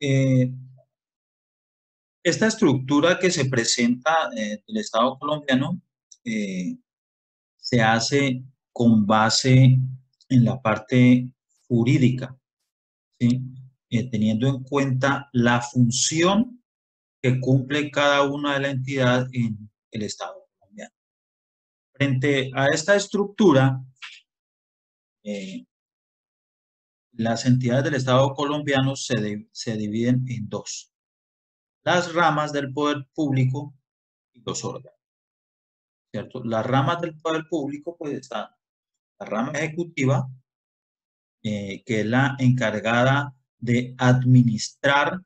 Eh, esta estructura que se presenta del Estado colombiano eh, se hace con base en la parte jurídica, ¿sí? Teniendo en cuenta la función que cumple cada una de las entidades en el Estado colombiano. Frente a esta estructura, eh, las entidades del Estado colombiano se dividen en dos: las ramas del poder público y los órganos, ¿cierto? Las ramas del poder público, pues están la rama ejecutiva, que es la encargada de administrar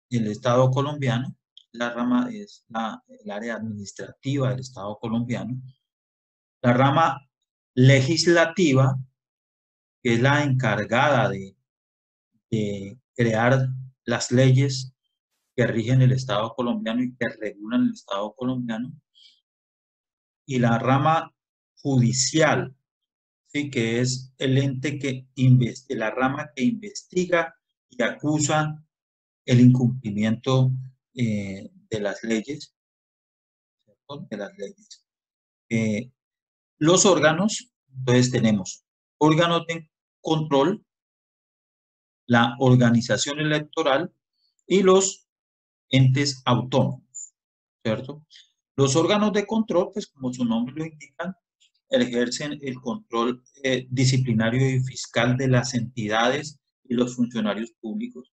el Estado colombiano. La rama es el área administrativa del Estado colombiano. La rama legislativa, que es la encargada de crear las leyes que rigen el Estado colombiano y que regulan el Estado colombiano. Y la rama judicial, ¿sí? Que es el ente que la rama que investiga y acusa el incumplimiento de las leyes, ¿cierto? De las leyes. Los órganos, entonces tenemos órganos de control, la organización electoral y los entes autónomos, ¿cierto? Los órganos de control, pues como su nombre lo indica, ejercen el control disciplinario y fiscal de las entidades y los funcionarios públicos.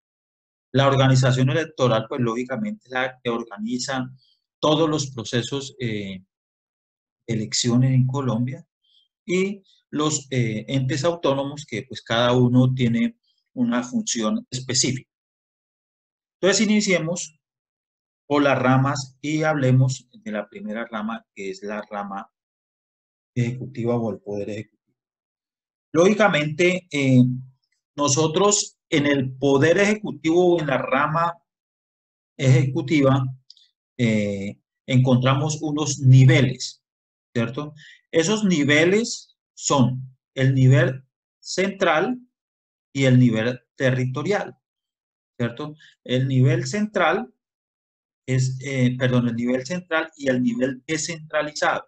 La organización electoral, pues lógicamente la que organiza todos los procesos de elecciones en Colombia, y los entes autónomos que pues cada uno tiene una función específica. Entonces iniciemos por las ramas y hablemos de la primera rama, que es la rama ejecutiva o el poder ejecutivo. Lógicamente, nosotros en el poder ejecutivo o en la rama ejecutiva encontramos unos niveles, ¿cierto? Esos niveles son el nivel central y el nivel territorial, ¿cierto? El nivel central el nivel central y el nivel descentralizado,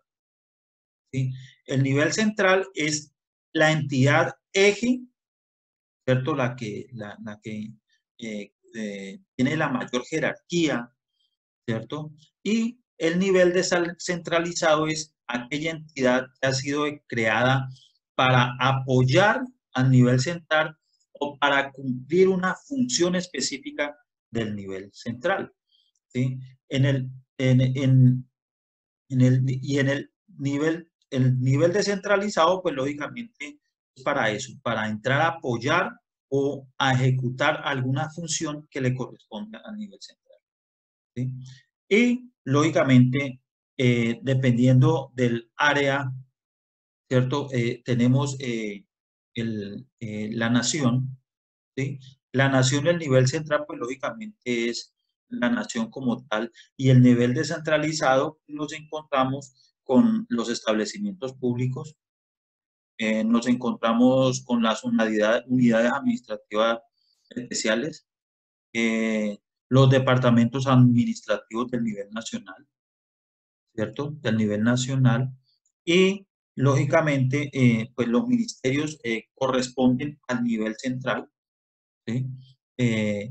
¿sí? El nivel central es la entidad eje, ¿cierto? La que tiene la mayor jerarquía, ¿cierto? Y el nivel descentralizado es aquella entidad que ha sido creada para apoyar al nivel central o para cumplir una función específica del nivel central, ¿sí? En el, y en el nivel descentralizado, pues lógicamente es para eso, para entrar a apoyar o a ejecutar alguna función que le corresponda al nivel central, ¿sí? Y lógicamente, dependiendo del área, ¿cierto? Tenemos la nación, ¿sí? La nación, el nivel central, pues lógicamente es la nación como tal, y el nivel descentralizado nos encontramos con los establecimientos públicos, nos encontramos con las unidades administrativas especiales, los departamentos administrativos del nivel nacional, ¿cierto? Del nivel nacional, y lógicamente, pues los ministerios corresponden al nivel central, ¿sí? Eh,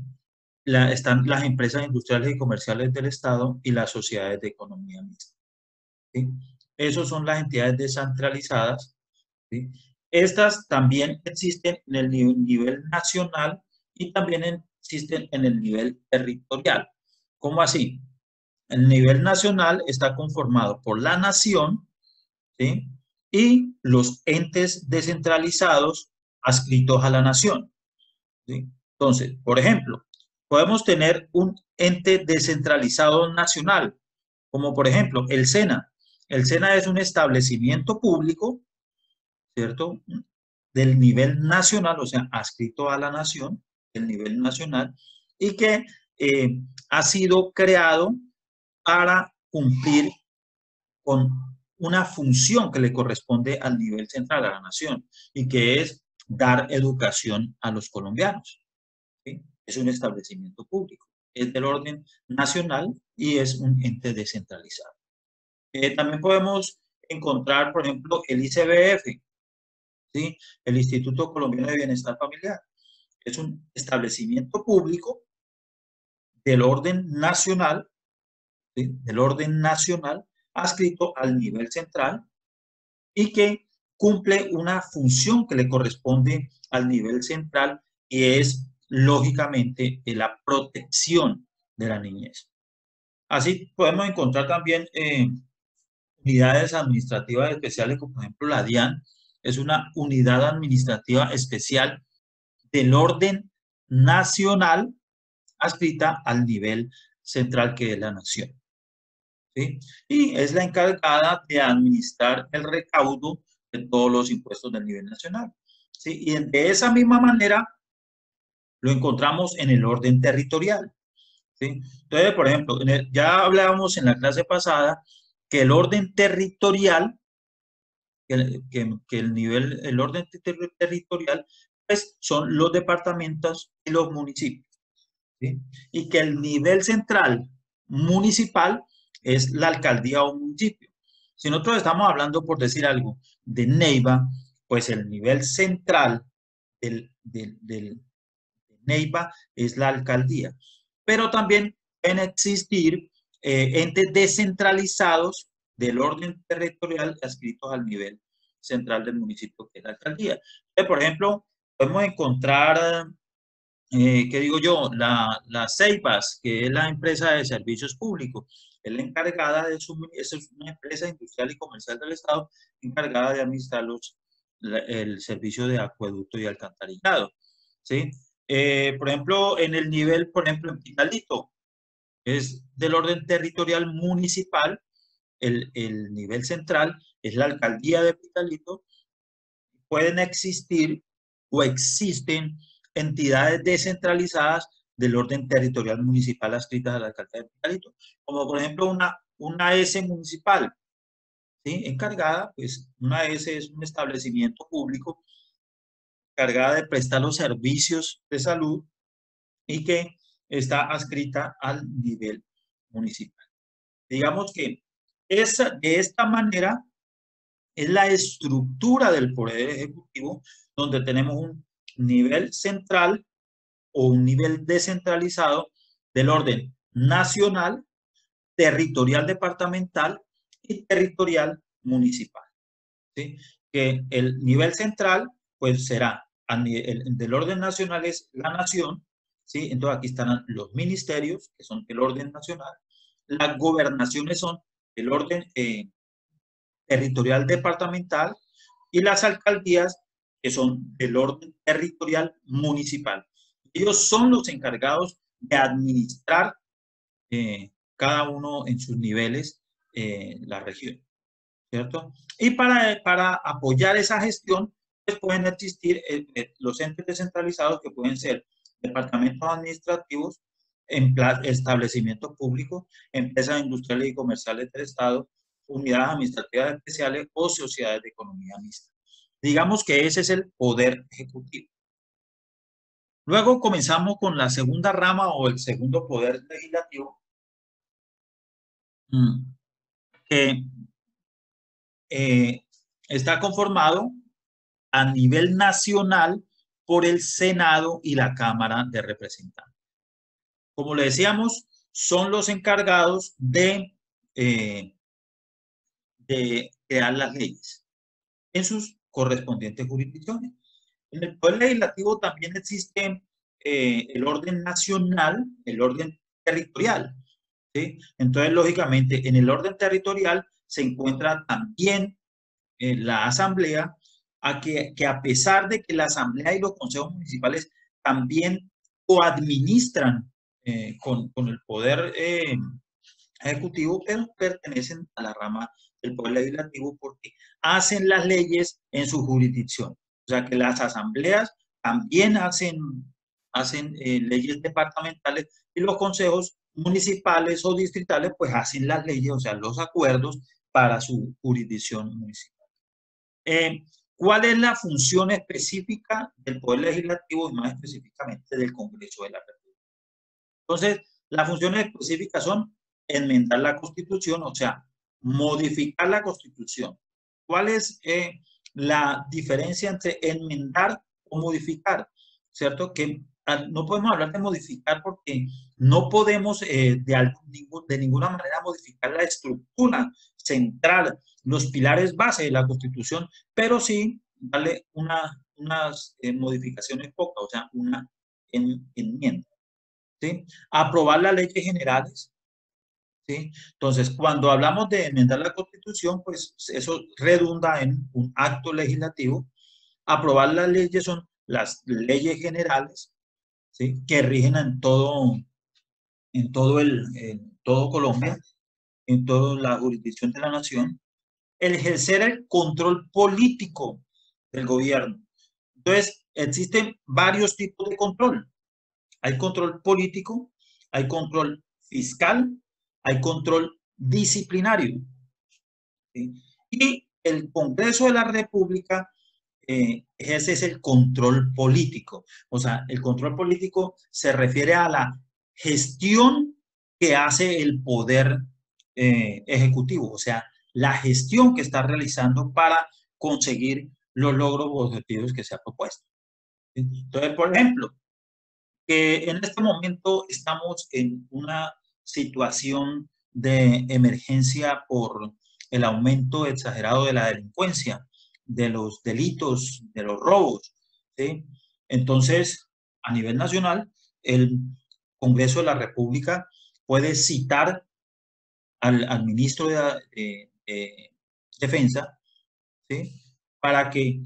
están las empresas industriales y comerciales del Estado y las sociedades de economía mixta, ¿sí? Esas son las entidades descentralizadas, ¿sí? Estas también existen en el nivel nacional y también existen en el nivel territorial. ¿Cómo así? El nivel nacional está conformado por la nación, ¿sí? Y los entes descentralizados adscritos a la nación, ¿sí? Entonces, por ejemplo, podemos tener un ente descentralizado nacional, como por ejemplo el SENA. El SENA es un establecimiento público, ¿cierto? Del nivel nacional, o sea, adscrito a la nación, el nivel nacional, y que ha sido creado para cumplir con una función que le corresponde al nivel central, a la nación, y que es dar educación a los colombianos, ¿sí? es un establecimiento público, es del orden nacional y es un ente descentralizado. También podemos encontrar, por ejemplo, el ICBF, ¿sí? El Instituto Colombiano de Bienestar Familiar. Es un establecimiento público del orden nacional, ¿sí? Del orden nacional, adscrito al nivel central y que cumple una función que le corresponde al nivel central y es, lógicamente, la protección de la niñez. Así podemos encontrar también unidades administrativas especiales, como por ejemplo la DIAN, es una unidad administrativa especial del orden nacional adscrita al nivel central que es la nación, ¿sí? Y es la encargada de administrar el recaudo de todos los impuestos del nivel nacional, ¿sí? Y de esa misma manera lo encontramos en el orden territorial, ¿sí? Entonces, por ejemplo, ya hablábamos en la clase pasada que el orden territorial, que el orden territorial, pues son los departamentos y los municipios, ¿sí? Y que el nivel central municipal es la alcaldía o municipio. Si nosotros estamos hablando, por decir algo, de Neiva, pues el nivel central de Neiva es la alcaldía. Pero también pueden existir entes descentralizados del orden territorial adscritos al nivel central del municipio, que es la alcaldía. Entonces, por ejemplo, podemos encontrar ¿qué digo yo? La CEIPAS, que es la empresa de servicios públicos, es la encargada es una empresa industrial y comercial del Estado encargada de administrar el servicio de acueducto y alcantarillado, ¿sí? Por ejemplo, en el nivel, por ejemplo, en Pitalito, es del orden territorial municipal, el nivel central es la alcaldía de Pitalito. Pueden existir o existen entidades descentralizadas del orden territorial municipal adscritas a la alcaldía de Pitalito, como por ejemplo una S municipal, ¿sí? Encargada, pues una S es un establecimiento público encargada de prestar los servicios de salud y que está adscrita al nivel municipal. Digamos que de esta manera es la estructura del Poder Ejecutivo, donde tenemos un nivel central o un nivel descentralizado del orden nacional, territorial departamental y territorial municipal, ¿sí? Que el nivel central, pues será del orden nacional es la nación, ¿sí? Entonces aquí están los ministerios, que son el orden nacional, las gobernaciones son el orden territorial departamental y las alcaldías, que son del orden territorial municipal. Ellos son los encargados de administrar cada uno en sus niveles la región, ¿cierto? Y para apoyar esa gestión, pues pueden existir los entes descentralizados que pueden ser departamentos administrativos, establecimientos públicos, empresas industriales y comerciales del Estado, unidades administrativas especiales o sociedades de economía mixta. Digamos que ese es el poder ejecutivo. Luego comenzamos con la segunda rama o el segundo poder legislativo, que está conformado a nivel nacional por el Senado y la Cámara de Representantes. Como le decíamos, son los encargados de crear las leyes en sus correspondientes jurisdicciones. En el Poder Legislativo también existe el orden nacional, el orden territorial, ¿sí? Entonces, lógicamente, en el orden territorial se encuentra también la Asamblea, que a pesar de que la Asamblea y los consejos municipales también coadministran con el Poder Ejecutivo, pero pertenecen a la rama del Poder Legislativo porque hacen las leyes en su jurisdicción. O sea que las asambleas también hacen leyes departamentales y los consejos municipales o distritales pues hacen las leyes, o sea, los acuerdos para su jurisdicción municipal. ¿Cuál es la función específica del Poder Legislativo y más específicamente del Congreso de la República? Entonces, las funciones específicas son enmendar la Constitución, o sea, modificar la Constitución. ¿Cuál es la diferencia entre enmendar o modificar? ¿Cierto? Que no podemos hablar de modificar porque no podemos de ninguna manera modificar la estructura central, los pilares base de la Constitución, pero sí darle unas modificaciones pocas, o sea, una enmienda. ¿Sí? Aprobar las leyes generales. ¿Sí? Entonces, cuando hablamos de enmendar la Constitución, pues eso redunda en un acto legislativo. Aprobar las leyes son las leyes generales, ¿sí? Que rigen en todo Colombia, en toda la jurisdicción de la nación. El ejercer el control político del gobierno. Entonces, existen varios tipos de control. Hay control político, hay control fiscal, hay control disciplinario. ¿Sí? Y el Congreso de la República, ese es el control político. O sea, el control político se refiere a la gestión que hace el poder ejecutivo, o sea, la gestión que está realizando para conseguir los logros o objetivos que se ha propuesto. Entonces, por ejemplo, que en este momento estamos en una situación de emergencia por el aumento exagerado de la delincuencia, de los delitos, de los robos, ¿sí? Entonces, a nivel nacional, el Congreso de la República puede citar al ministro de Defensa, ¿sí? Para que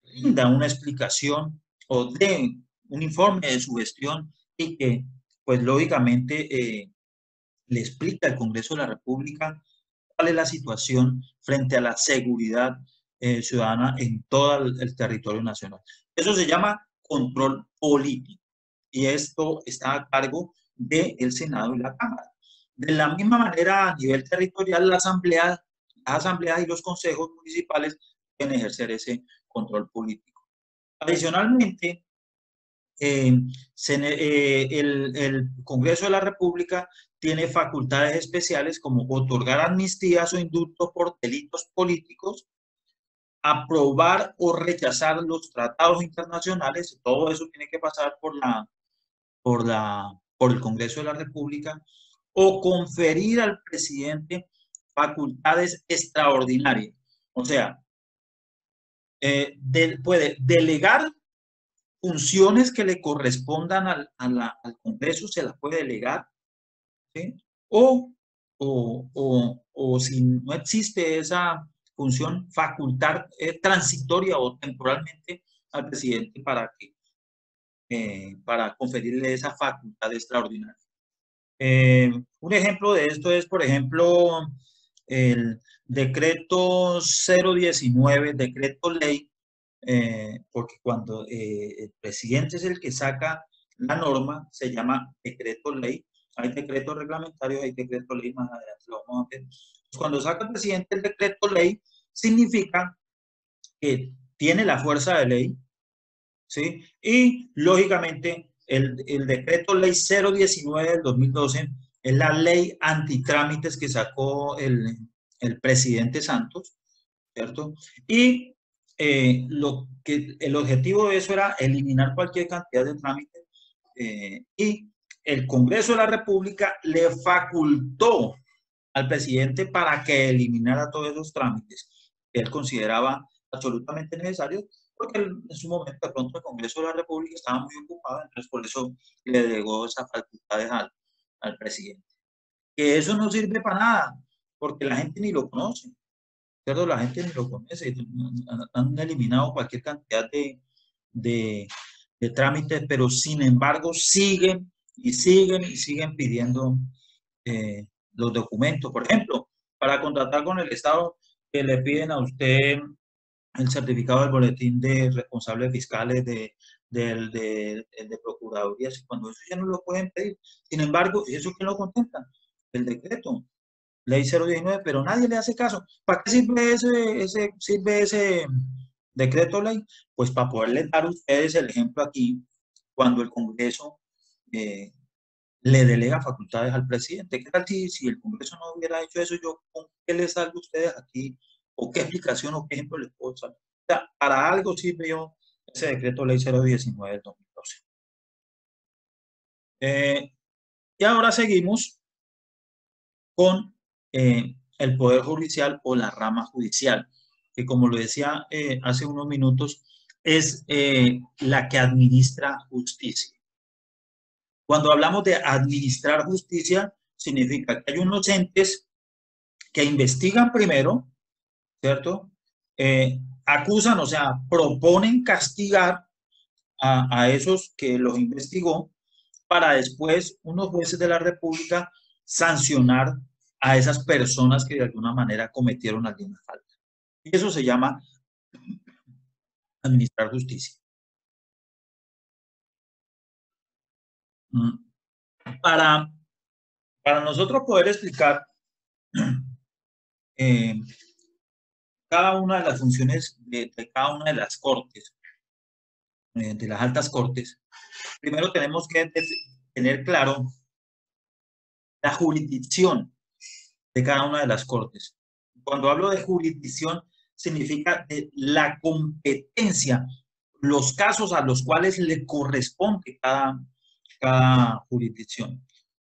rinda una explicación o dé un informe de su gestión y que, pues lógicamente, le explica al Congreso de la República cuál es la situación frente a la seguridad ciudadana en todo el territorio nacional. Eso se llama control político y esto está a cargo del Senado y la Cámara. De la misma manera, a nivel territorial, las asambleas y los consejos municipales pueden ejercer ese control político. Adicionalmente, el Congreso de la República tiene facultades especiales como otorgar amnistías o indultos por delitos políticos, aprobar o rechazar los tratados internacionales, todo eso tiene que pasar por el Congreso de la República, o conferir al presidente facultades extraordinarias. O sea, puede delegar funciones que le correspondan al Congreso, se las puede delegar, ¿sí? O si no existe esa función, facultar transitoria o temporalmente al presidente para conferirle esa facultad extraordinaria. Un ejemplo de esto es, por ejemplo, el decreto 019, decreto ley, porque cuando el presidente es el que saca la norma, se llama decreto ley. Hay decretos reglamentarios, hay decreto ley, más adelante lo vamos a ver. Pues cuando saca el presidente el decreto ley, significa que tiene la fuerza de ley, ¿sí? Y lógicamente el decreto ley 019 del 2012 es la ley antitrámites que sacó el presidente Santos, ¿cierto? Y el objetivo de eso era eliminar cualquier cantidad de trámites y el Congreso de la República le facultó al presidente para que eliminara todos esos trámites que él consideraba absolutamente necesarios, porque en su momento de pronto el Congreso de la República estaba muy ocupado, entonces por eso le delegó esas facultades al presidente. Que eso no sirve para nada, porque la gente ni lo conoce, ¿cierto? La gente ni lo conoce, han eliminado cualquier cantidad de, de trámites, pero sin embargo siguen y siguen y siguen pidiendo los documentos. Por ejemplo, para contratar con el Estado, que le piden a usted el certificado del boletín de responsables fiscales de procuradurías, cuando eso ya no lo pueden pedir. Sin embargo, ¿eso quién lo contenta? El decreto, ley 019, pero nadie le hace caso. ¿Para qué sirve ese decreto ley? Pues para poderles dar a ustedes el ejemplo aquí, cuando el Congreso eh, le delega facultades al presidente. ¿Qué tal si el Congreso no hubiera hecho eso? Yo, ¿con qué les salgo a ustedes aquí? ¿O qué explicación o qué ejemplo les puedo dar? O sea, para algo sirve yo ese decreto ley 019 del 2012. Y ahora seguimos con el Poder Judicial o la rama judicial, que como lo decía hace unos minutos, es la que administra justicia. Cuando hablamos de administrar justicia, significa que hay unos entes que investigan primero, ¿cierto? Acusan, o sea, proponen castigar a esos que los investigó para después unos jueces de la República sancionar a esas personas que de alguna manera cometieron alguna falta. Y eso se llama administrar justicia. Para, para nosotros poder explicar eh, cada una de las funciones de cada una de las cortes, de las altas cortes, primero tenemos que tener claro la jurisdicción de cada una de las cortes. Cuando hablo de jurisdicción, significa de la competencia, los casos a los cuales le corresponde cada jurisdicción.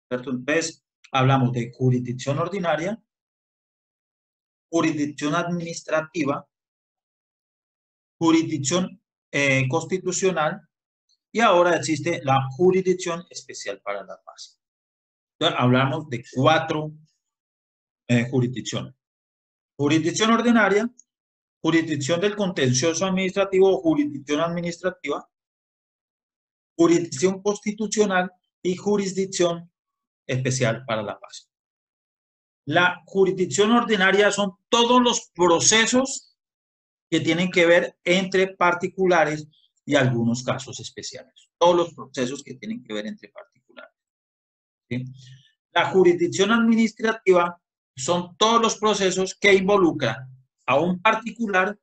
¿Cierto? Entonces, hablamos de jurisdicción ordinaria, jurisdicción administrativa, jurisdicción constitucional y ahora existe la jurisdicción especial para la paz. Entonces, hablamos de 4 jurisdicciones. Jurisdicción ordinaria, jurisdicción del contencioso administrativo o jurisdicción administrativa, jurisdicción constitucional y jurisdicción especial para la paz. La jurisdicción ordinaria son todos los procesos que tienen que ver entre particulares y algunos casos especiales. Todos los procesos que tienen que ver entre particulares. ¿Sí? La jurisdicción administrativa son todos los procesos que involucran a un particular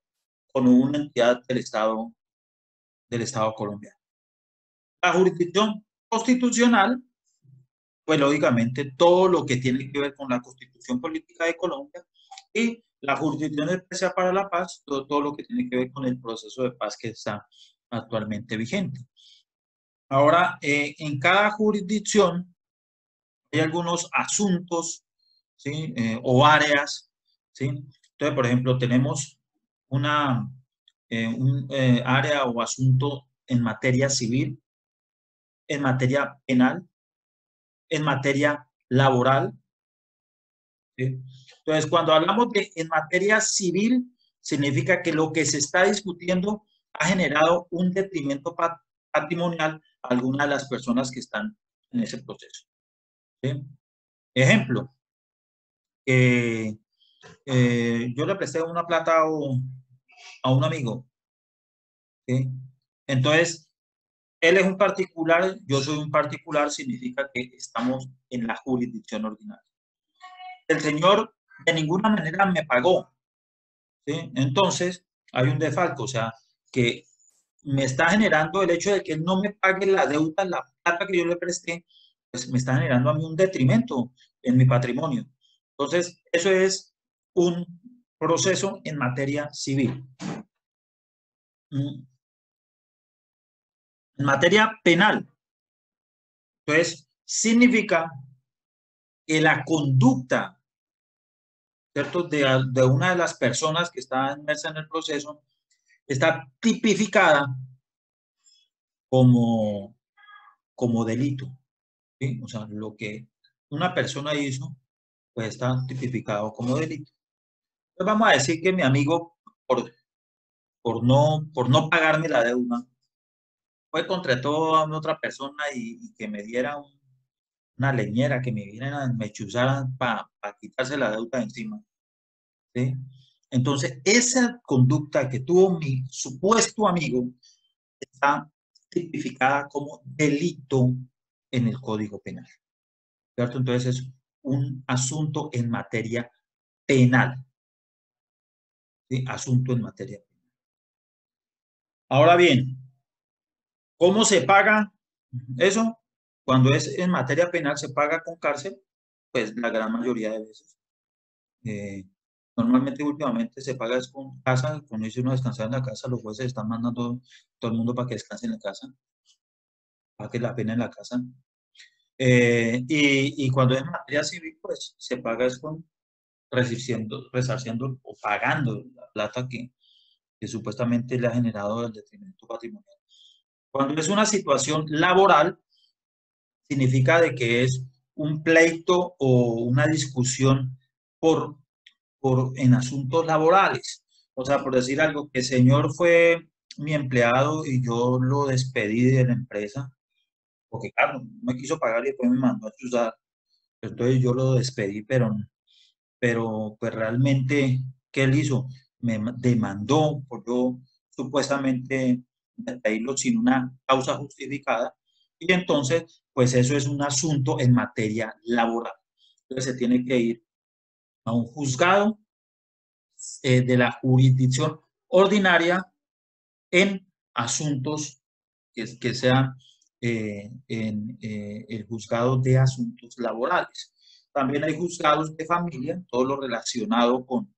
con una entidad del Estado colombiano. La jurisdicción constitucional, pues lógicamente todo lo que tiene que ver con la Constitución Política de Colombia y la Jurisdicción Especial para la Paz, todo lo que tiene que ver con el proceso de paz que está actualmente vigente. Ahora, en cada jurisdicción hay algunos asuntos, ¿sí? O áreas, ¿sí? Entonces, por ejemplo, tenemos un área o asunto en materia civil, en materia penal, en materia laboral. ¿Sí? Entonces, cuando hablamos de en materia civil, significa que lo que se está discutiendo ha generado un detrimento patrimonial a alguna de las personas que están en ese proceso. ¿Sí? Ejemplo, yo le presté una plata a un amigo. ¿Sí? Entonces, él es un particular, yo soy un particular, significa que estamos en la jurisdicción ordinaria. El señor de ninguna manera me pagó, ¿sí? Entonces, hay un desfalco, o sea, que me está generando el hecho de que él no me pague la deuda, la plata que yo le presté, pues me está generando a mí un detrimento en mi patrimonio. Entonces, eso es un proceso en materia civil. En materia penal, entonces, significa que la conducta, ¿cierto?, de una de las personas que está inmersa en el proceso está tipificada como, como delito. ¿Sí? O sea, lo que una persona hizo, pues está tipificado como delito. Entonces vamos a decir que mi amigo, por no pagarme la deuda, fue contrató a una otra persona y que me diera una leñera, que me vinieran, me chuzaran para quitarse la deuda de encima. ¿Sí? Entonces, esa conducta que tuvo mi supuesto amigo está tipificada como delito en el Código Penal. ¿Cierto? Entonces, es un asunto en materia penal. ¿Sí? Asunto en materia penal. Ahora bien, ¿cómo se paga eso? Cuando es en materia penal se paga con cárcel, pues la gran mayoría de veces. Eh, Normalmente últimamente se paga es con casa, cuando dice uno descansar en la casa, los jueces están mandando todo el mundo para que descanse en la casa, para que la pena en la casa. Y cuando es materia civil, pues se paga es con resarciendo o pagando la plata que supuestamente le ha generado el detrimento patrimonial. Cuando es una situación laboral, significa de que es un pleito o una discusión por, en asuntos laborales. O sea, por decir algo, que el señor fue mi empleado y yo lo despedí de la empresa, porque claro, no me quiso pagar y después me mandó a chuzar. Entonces yo lo despedí, pero pues realmente, ¿qué él hizo? Me demandó por yo supuestamente despedirlo sin una causa justificada y entonces, pues eso es un asunto en materia laboral. Entonces se tiene que ir a un juzgado de la jurisdicción ordinaria en asuntos que sean en el juzgado de asuntos laborales. También hay juzgados de familia, todo lo relacionado con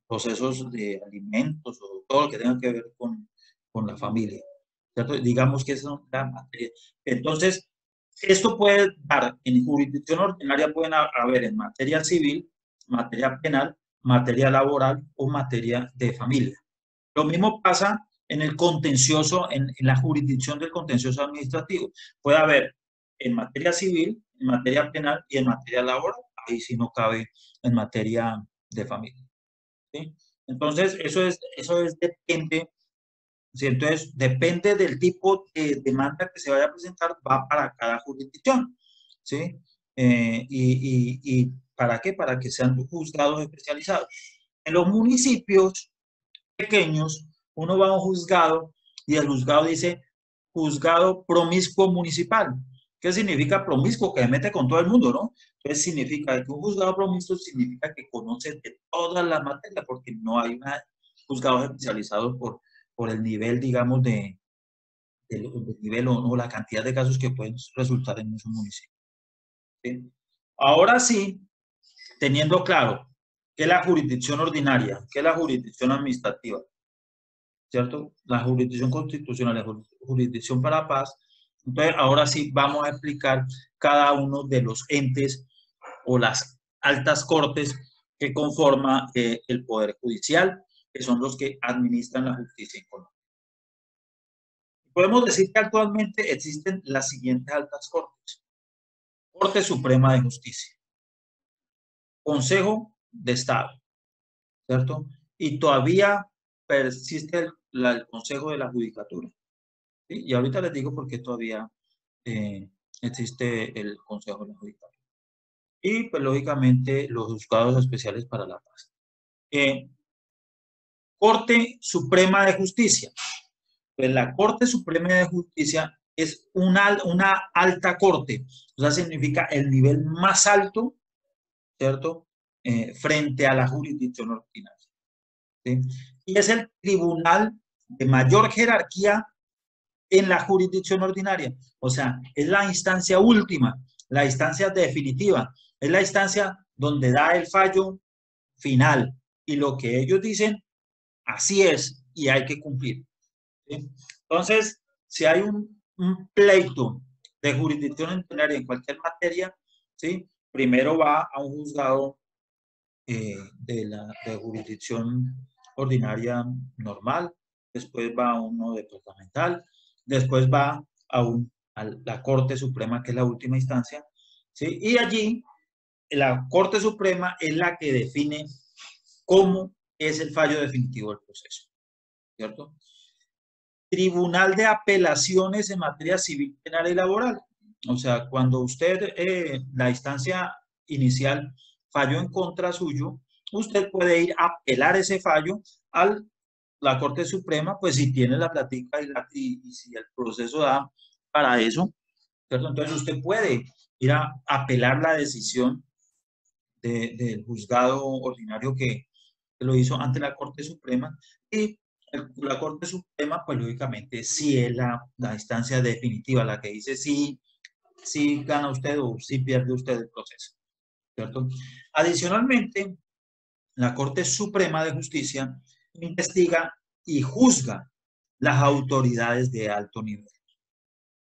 procesos de alimentos o todo lo que tenga que ver con la familia. ¿Cierto? Digamos que esa es la materia. Entonces, esto puede dar, en jurisdicción ordinaria pueden haber en materia civil, materia penal, materia laboral o materia de familia. Lo mismo pasa en el contencioso, en la jurisdicción del contencioso administrativo. Puede haber en materia civil, en materia penal y en materia laboral. Ahí sí no cabe en materia de familia. ¿Sí? Entonces, depende, ¿sí? Entonces, depende del tipo de demanda que se vaya a presentar, va para cada jurisdicción, ¿sí? ¿Y para qué? Para que sean juzgados especializados. En los municipios pequeños, uno va a un juzgado y el juzgado dice juzgado promiscuo municipal. ¿Qué significa promiscuo? Que se mete con todo el mundo, ¿no? Entonces significa que un juzgado promiscuo significa que conoce de todas las materias porque no hay una juzgados especializados por el nivel, digamos, del nivel o la cantidad de casos que pueden resultar en esos municipios. ¿Sí? Ahora sí, teniendo claro qué es la jurisdicción ordinaria, qué es la jurisdicción administrativa, ¿cierto? La jurisdicción constitucional, la jurisdicción para la paz. Entonces, ahora sí vamos a explicar cada uno de los entes o las altas cortes que conforma el Poder Judicial, que son los que administran la justicia en Colombia. Podemos decir que actualmente existen las siguientes altas cortes. Corte Suprema de Justicia, Consejo de Estado, ¿cierto? Y todavía persiste el Consejo de la Judicatura. ¿Sí? Y ahorita les digo por qué todavía eh, existe el Consejo de la Judicatura. Y pues lógicamente los juzgados especiales para la paz. Corte Suprema de Justicia. Pues la Corte Suprema de Justicia es una alta corte, o sea, significa el nivel más alto, ¿cierto? Frente a la jurisdicción ordinaria. ¿Sí? Y es el tribunal de mayor jerarquía en la jurisdicción ordinaria. O sea, es la instancia última, la instancia definitiva, es la instancia donde da el fallo final. Y lo que ellos dicen, así es y hay que cumplir. ¿Sí? Entonces, si hay un pleito de jurisdicción ordinaria en cualquier materia, ¿sí? Primero va a un juzgado de jurisdicción ordinaria normal, después va a uno departamental, después va a la Corte Suprema, que es la última instancia, ¿sí? Y allí la Corte Suprema es la que define cómo es el fallo definitivo del proceso, ¿cierto? Tribunal de Apelaciones en materia civil, penal y laboral. O sea, cuando usted, la instancia inicial falló en contra suyo, usted puede ir a apelar ese fallo a la Corte Suprema, pues si tiene la plática y si el proceso da para eso, ¿cierto? Entonces usted puede ir a apelar la decisión del juzgado ordinario que lo hizo ante la Corte Suprema y La Corte Suprema, pues lógicamente sí es la instancia definitiva, la que dice si gana usted o si pierde usted el proceso, ¿cierto? Adicionalmente, la Corte Suprema de Justicia investiga y juzga las autoridades de alto nivel,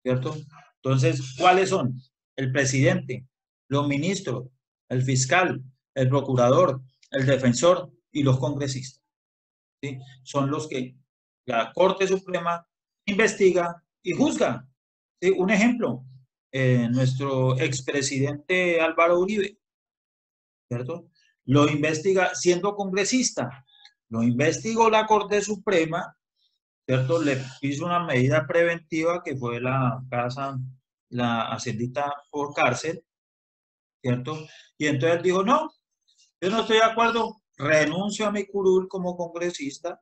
¿cierto? Entonces, ¿cuáles son? El presidente, los ministros, el fiscal, el procurador, el defensor y los congresistas, ¿sí? Son los que la Corte Suprema investiga y juzga. ¿Sí? Un ejemplo, nuestro expresidente Álvaro Uribe, ¿cierto? Lo investiga siendo congresista, lo investigó la Corte Suprema, ¿cierto? Le hizo una medida preventiva que fue la casa, la hacendita por cárcel, ¿cierto? Y entonces él dijo, no, yo no estoy de acuerdo, renuncio a mi curul como congresista,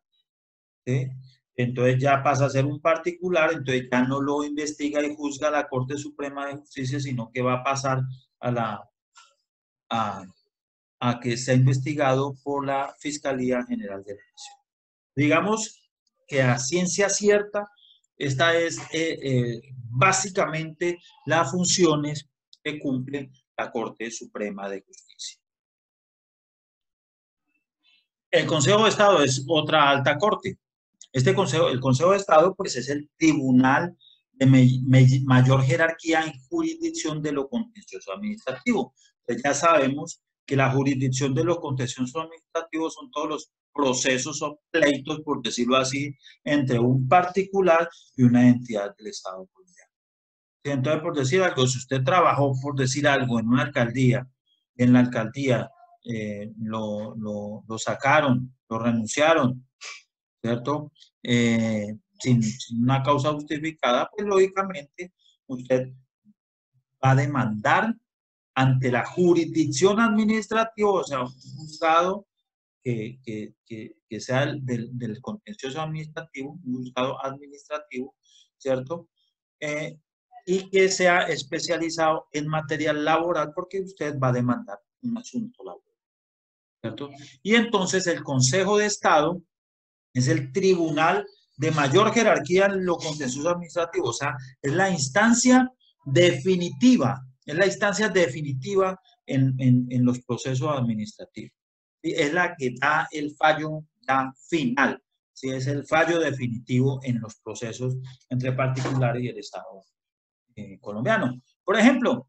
¿sí? Entonces ya pasa a ser un particular, entonces ya no lo investiga y juzga la Corte Suprema de Justicia, sino que va a pasar a a, a que sea investigado por la Fiscalía General de la Nación. Digamos que a ciencia cierta, esta es básicamente las funciones que cumple la Corte Suprema de Justicia. El Consejo de Estado es otra alta corte. El Consejo de Estado, pues es el tribunal de mayor jerarquía en jurisdicción de lo contencioso administrativo. Entonces ya sabemos que la jurisdicción de los contenciosos administrativos son todos los procesos o pleitos, por decirlo así, entre un particular y una entidad del Estado colombiano. Entonces, por decir algo, si usted trabajó, por decir algo, en una alcaldía, en la alcaldía lo sacaron, lo renunciaron, ¿cierto? Sin una causa justificada, pues lógicamente usted va a demandar ante la jurisdicción administrativa, o sea, un juzgado que sea del contencioso administrativo, un juzgado administrativo, ¿cierto? Y que sea especializado en materia laboral, porque usted va a demandar un asunto laboral, ¿cierto? Y entonces el Consejo de Estado es el tribunal de mayor jerarquía en lo contencioso administrativo, o sea, es la instancia definitiva, es la instancia definitiva en los procesos administrativos. ¿Sí? Es la que da el fallo ya final, ¿sí? Es el fallo definitivo en los procesos entre particulares y el Estado colombiano. Por ejemplo,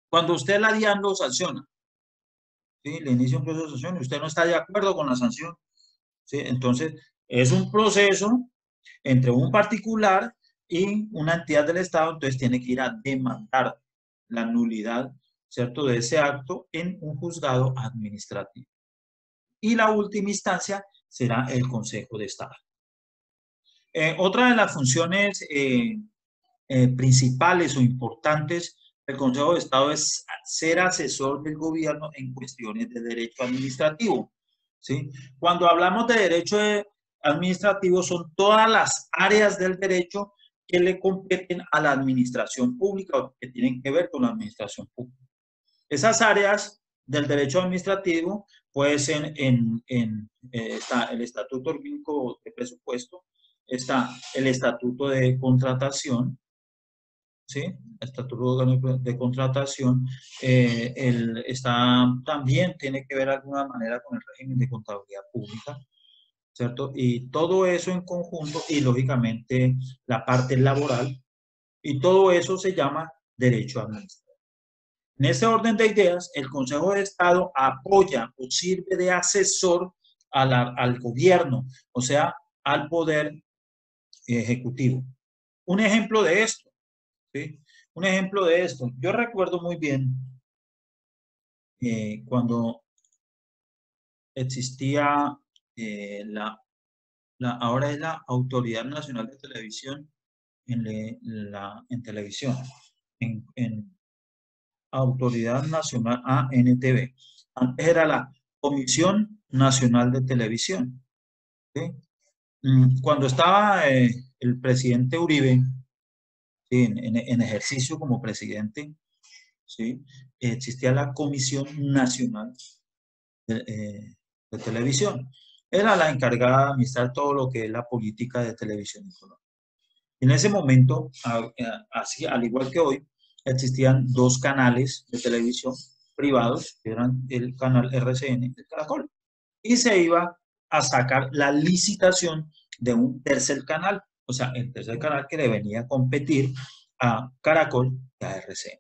cuando usted la DIAN lo sanciona, ¿sí? Le inicia un proceso de sanción y usted no está de acuerdo con la sanción, ¿sí? Entonces, es un proceso entre un particular y una entidad del Estado, entonces tiene que ir a demandar la nulidad, ¿cierto?, de ese acto en un juzgado administrativo. Y la última instancia será el Consejo de Estado. Otra de las funciones principales o importantes del Consejo de Estado es ser asesor del gobierno en cuestiones de derecho administrativo, ¿sí? Cuando hablamos de derecho administrativo, son todas las áreas del derecho que le competen a la administración pública o que tienen que ver con la administración pública. Esas áreas del derecho administrativo puede ser está el Estatuto Orgánico de Presupuesto, está el Estatuto de Contratación, ¿sí? El Estatuto Orgánico de Contratación, también tiene que ver de alguna manera con el régimen de contabilidad pública, ¿cierto? Y todo eso en conjunto, y lógicamente la parte laboral, y todo eso se llama derecho administrativo. En ese orden de ideas, el Consejo de Estado apoya o sirve de asesor al gobierno, o sea, al poder ejecutivo. Un ejemplo de esto, ¿sí? Un ejemplo de esto. Yo recuerdo muy bien cuando existía ahora es la Autoridad Nacional de Televisión en televisión, en Autoridad Nacional ANTV. Antes era la Comisión Nacional de Televisión, ¿sí? Cuando estaba el presidente Uribe, ¿sí? en ejercicio como presidente, ¿sí? Existía la Comisión Nacional de Televisión. era la encargada de administrar todo lo que es la política de televisión en Colombia. En ese momento, así, al igual que hoy, existían dos canales de televisión privados, que eran el canal RCN y el Caracol, y se iba a sacar la licitación de un tercer canal, o sea, el tercer canal que le venía a competir a Caracol y a RCN.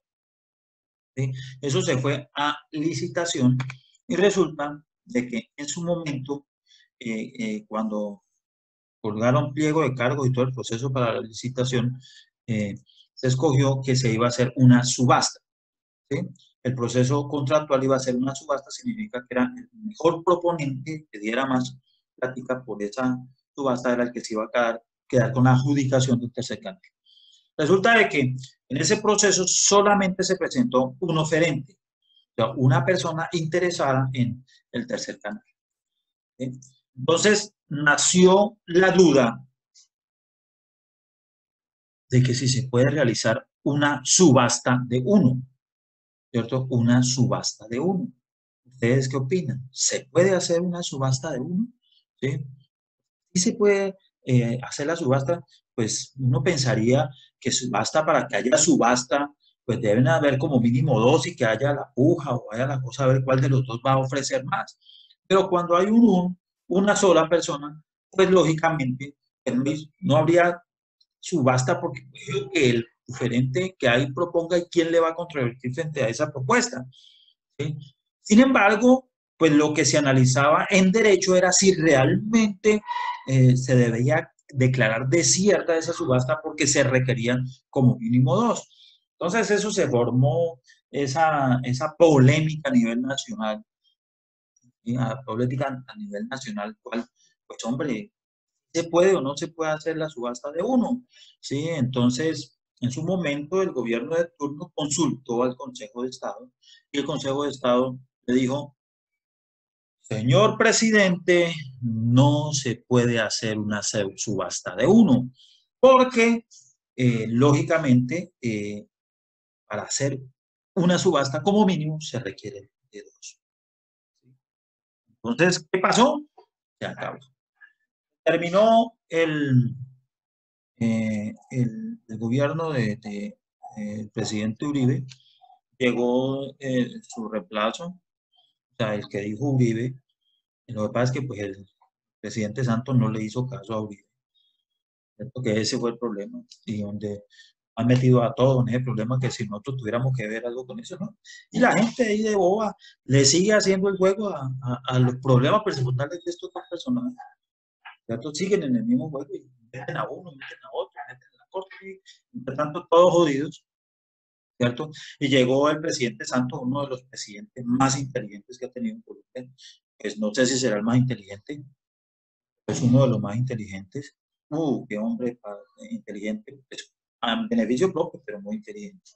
¿Sí? Eso se fue a licitación y resulta de que en su momento, cuando colgaron pliego de cargos y todo el proceso para la licitación, se escogió que se iba a hacer una subasta. ¿Sí? El proceso contractual iba a ser una subasta, significa que era el mejor proponente que diera más plática por esa subasta, era el que se iba a quedar con la adjudicación del tercer canal. Resulta de que en ese proceso solamente se presentó un oferente, o sea, una persona interesada en el tercer canal. ¿Sí? Entonces nació la duda de que si se puede realizar una subasta de uno, ¿cierto? Una subasta de uno. ¿Ustedes qué opinan? ¿Se puede hacer una subasta de uno? ¿Sí? ¿Sí se puede hacer la subasta? Pues uno pensaría que subasta, para que haya subasta, pues deben haber como mínimo dos y que haya la puja o haya la cosa a ver cuál de los dos va a ofrecer más. Pero cuando hay una sola persona, pues lógicamente pues, no habría subasta porque creo que el diferente que ahí proponga y quién le va a controvertir frente a esa propuesta. ¿Sí? Sin embargo, pues lo que se analizaba en derecho era si realmente se debía declarar desierta esa subasta porque se requerían como mínimo dos. Entonces eso se formó esa polémica a nivel nacional, ¿sí? Polémica a nivel nacional, cual, pues hombre, ¿se puede o no se puede hacer la subasta de uno? ¿Sí? Entonces, en su momento, el gobierno de turno consultó al Consejo de Estado y el Consejo de Estado le dijo, señor presidente, no se puede hacer una subasta de uno, porque lógicamente para hacer una subasta como mínimo se requiere de dos. Entonces, ¿qué pasó? Se acabó. Terminó el gobierno del presidente Uribe, llegó su reemplazo, o sea, el que dijo Uribe. Y lo que pasa es que pues, el presidente Santos no le hizo caso a Uribe, ¿cierto? Que ese fue el problema, y donde han metido a todos en ese problema, que si nosotros tuviéramos que ver algo con eso, ¿no? Y la gente ahí de boba le sigue haciendo el juego a los problemas personales de estos dos personajes. ¿Cierto? Siguen en el mismo juego y meten a uno, meten a otro, meten a la corte, y entre tanto todos jodidos, ¿cierto? Y llegó el presidente Santos, uno de los presidentes más inteligentes que ha tenido en Colombia, pues no sé si será el más inteligente, es uno de los más inteligentes. Qué hombre inteligente, pues, a beneficio propio, pero muy inteligente.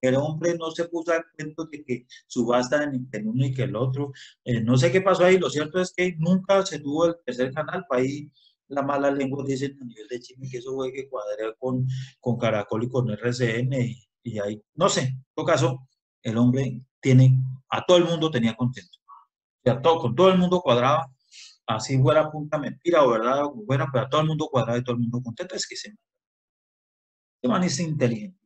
El hombre no se puso a cuento de que subasta en uno y que el otro. No sé qué pasó ahí. Lo cierto es que nunca se tuvo el tercer canal. Para ahí la mala lengua dicen a nivel de Chile que eso fue que cuadré con Caracol y con RCN y ahí, no sé. En todo caso, el hombre tiene, a todo el mundo tenía contento. O sea, con todo el mundo cuadraba, así fuera punta mentira o verdad, o fuera, pero a todo el mundo cuadraba y todo el mundo contento. Es que se man es inteligente.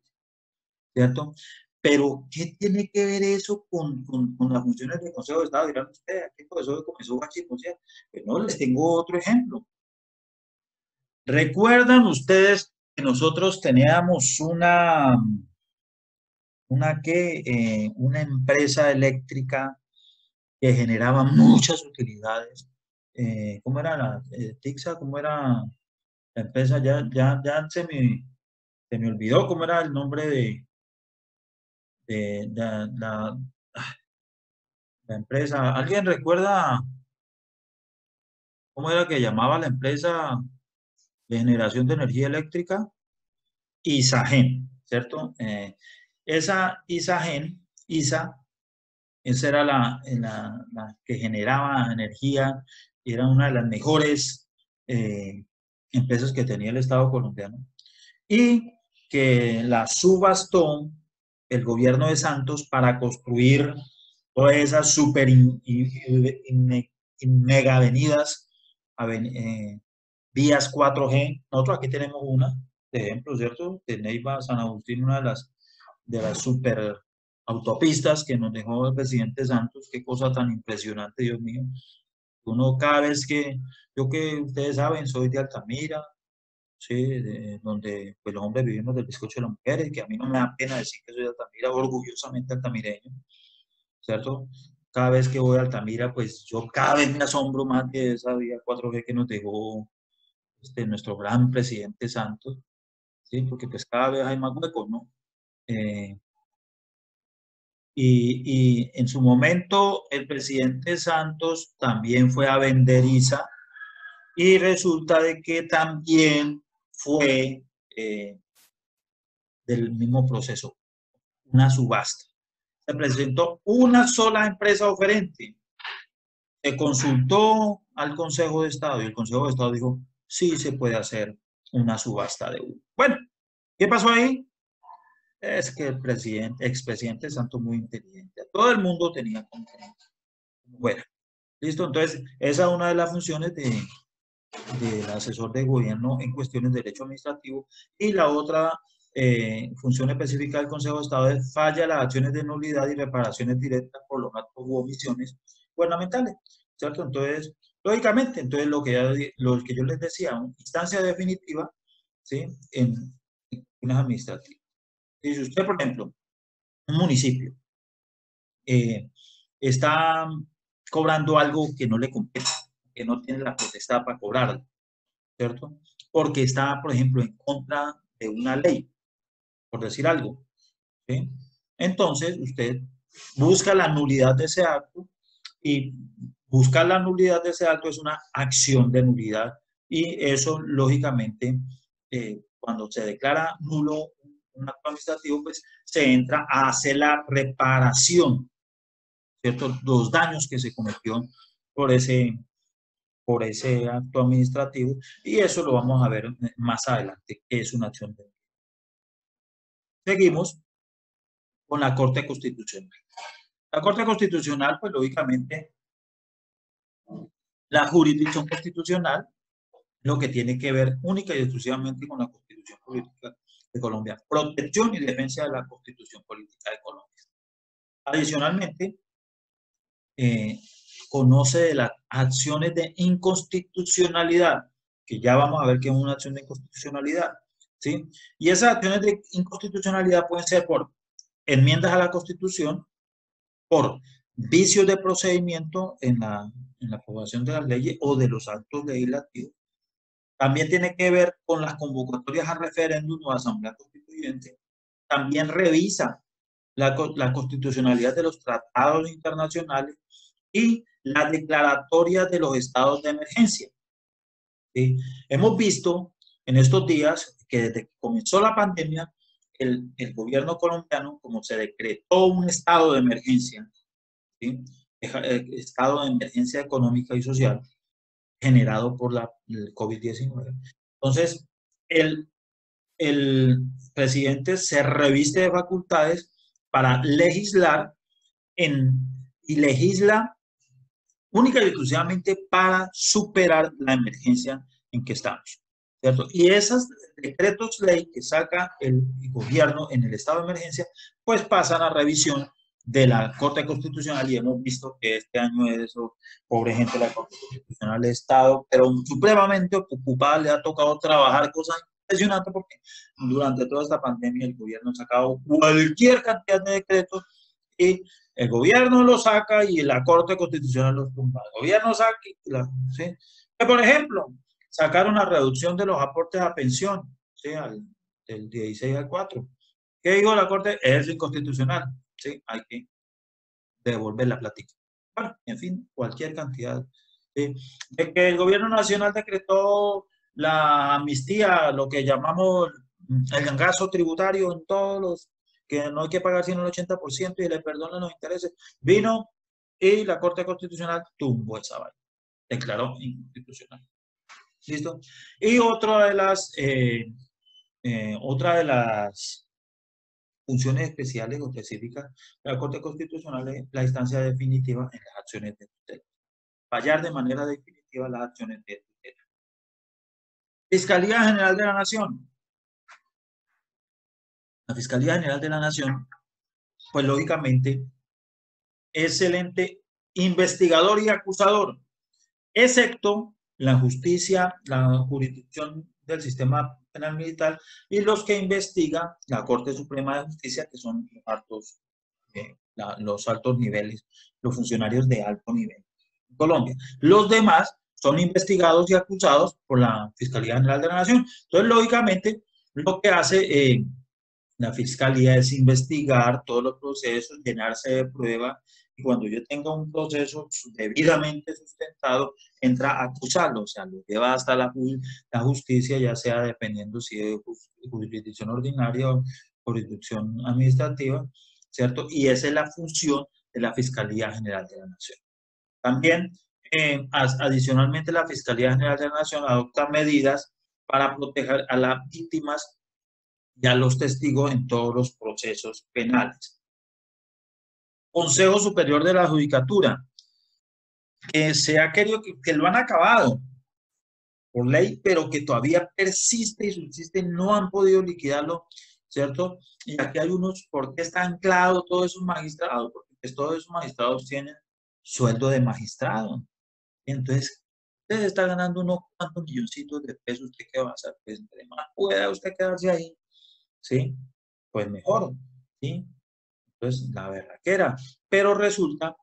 ¿Cierto? Pero, ¿qué tiene que ver eso con las funciones del Consejo de Estado? Dirán ustedes, ¿a qué profesor comenzó a chismosear? Pues no, les tengo otro ejemplo. ¿Recuerdan ustedes que nosotros teníamos una empresa eléctrica que generaba muchas utilidades? ¿Cómo era la TICSA? ¿Cómo era la empresa? Ya se me olvidó cómo era el nombre de la empresa. ¿Alguien recuerda cómo era que llamaba la empresa de generación de energía eléctrica? Isagen, ¿cierto? Esa Isagen, esa era la que generaba energía y era una de las mejores empresas que tenía el Estado colombiano. Y que la subastó el gobierno de Santos para construir todas esas super mega avenidas vías 4G. Nosotros aquí tenemos una, de ejemplo, ¿cierto? De Neiva a San Agustín, una de las super autopistas que nos dejó el presidente Santos. Qué cosa tan impresionante, Dios mío. Uno cada vez yo que ustedes saben, soy de Altamira, ¿sí? Donde pues, los hombres vivimos del bizcocho de las mujeres, que a mí no me da pena decir que soy de Altamira, orgullosamente altamireño, ¿cierto? Cada vez que voy a Altamira, pues yo cada vez me asombro más de esa vía 4G que nos dejó nuestro gran presidente Santos, ¿sí? Porque pues cada vez hay más huecos, ¿no? Eh, y en su momento el presidente Santos también fue a vender ISA y resulta de que también fue del mismo proceso, una subasta. Se presentó una sola empresa oferente. Se consultó al Consejo de Estado y el Consejo de Estado dijo, sí se puede hacer una subasta de uno. Bueno, ¿qué pasó ahí? Es que el expresidente Santos muy inteligente. Todo el mundo tenía confianza. Bueno, listo. Entonces, esa es una de las funciones del asesor de gobierno en cuestiones de derecho administrativo. Y la otra función específica del Consejo de Estado es falla las acciones de nulidad y reparaciones directas por los actos u omisiones gubernamentales, ¿cierto? Entonces, lógicamente, entonces lo que yo les decía, una instancia definitiva, ¿sí? En unas administrativas. Si usted, por ejemplo, un municipio eh, está cobrando algo que no le compete, que no tiene la potestad para cobrarlo, ¿cierto? Porque está, por ejemplo, en contra de una ley, por decir algo, ¿sí? Entonces, usted busca la nulidad de ese acto y buscar la nulidad de ese acto es una acción de nulidad y eso, lógicamente, cuando se declara nulo un acto administrativo, pues se entra a hacer la reparación, ¿cierto? Los daños que se cometió por por ese acto administrativo y eso lo vamos a ver más adelante, que es una acción de... Seguimos con la Corte Constitucional. La Corte Constitucional, pues lógicamente, la jurisdicción constitucional, lo que tiene que ver única y exclusivamente con la Constitución Política de Colombia, protección y defensa de la Constitución Política de Colombia. Adicionalmente, eh, conoce de las acciones de inconstitucionalidad, que ya vamos a ver que es una acción de inconstitucionalidad, ¿sí? Y esas acciones de inconstitucionalidad pueden ser por enmiendas a la Constitución, por vicios de procedimiento en la aprobación de las leyes o de los actos legislativos. También tiene que ver con las convocatorias a referéndum o a asamblea constituyente. También revisa la constitucionalidad de los tratados internacionales y las declaratorias de los estados de emergencia. ¿Sí? Hemos visto en estos días que desde que comenzó la pandemia, el gobierno colombiano, como se decretó un estado de emergencia, ¿sí? Estado de emergencia económica y social generado por el COVID-19. Entonces, el, el presidente se reviste de facultades para legislar y legisla única y exclusivamente para superar la emergencia en que estamos, ¿cierto? Y esos decretos ley que saca el gobierno en el estado de emergencia, pues pasan a revisión de la Corte Constitucional y hemos visto que este año eso, pobre gente de la Corte Constitucional ha estado, pero supremamente ocupada, le ha tocado trabajar cosas impresionantes porque durante toda esta pandemia el gobierno ha sacado cualquier cantidad de decretos y el gobierno lo saca y la Corte Constitucional lo tumba. El gobierno saca ¿sí? Que, por ejemplo, sacaron la reducción de los aportes a pensión, ¿sí? Del 16 al 4. ¿Qué dijo la Corte? Es inconstitucional, ¿sí? Hay que devolver la plática. Bueno, en fin, cualquier cantidad. ¿Sí? De que el gobierno nacional decretó la amnistía, lo que llamamos el gangazo tributario en todos los que no hay que pagar sino el 80% y le perdonan los intereses. Vino y la Corte Constitucional tumbó esa vaina, declaró inconstitucional. ¿Listo? Y otra de las funciones especiales o específicas de la Corte Constitucional es la instancia definitiva en las acciones de tutela. Fallar de manera definitiva efectiva las acciones de tutela. Fiscalía General de la Nación. La Fiscalía General de la Nación, pues lógicamente, es el ente investigador y acusador, excepto la justicia, la jurisdicción del sistema penal militar y los que investiga la Corte Suprema de Justicia, que son los altos niveles, los funcionarios de alto nivel en Colombia. Los demás son investigados y acusados por la Fiscalía General de la Nación. Entonces, lógicamente, lo que hace la Fiscalía es investigar todos los procesos, llenarse de prueba, y cuando yo tenga un proceso debidamente sustentado, entra a acusarlo, o sea, lo lleva hasta la justicia, ya sea dependiendo si es jurisdicción ordinaria o jurisdicción administrativa, ¿cierto? Y esa es la función de la Fiscalía General de la Nación. También, adicionalmente, la Fiscalía General de la Nación adopta medidas para proteger a las víctimas y a los testigos en todos los procesos penales. Consejo Superior de la Judicatura, que se ha querido, que lo han acabado por ley, pero que todavía persiste y subsiste, no han podido liquidarlo, ¿cierto? Y aquí hay unos, ¿por qué está anclado todos esos magistrados? Porque pues, todos esos magistrados tienen sueldo de magistrado. Entonces, usted está ganando unos cuantos milloncitos de pesos, ¿usted qué va a hacer? Pues, entre más pueda usted quedarse ahí, ¿sí? Pues mejor, ¿sí? Entonces, la berraquera. Pero resulta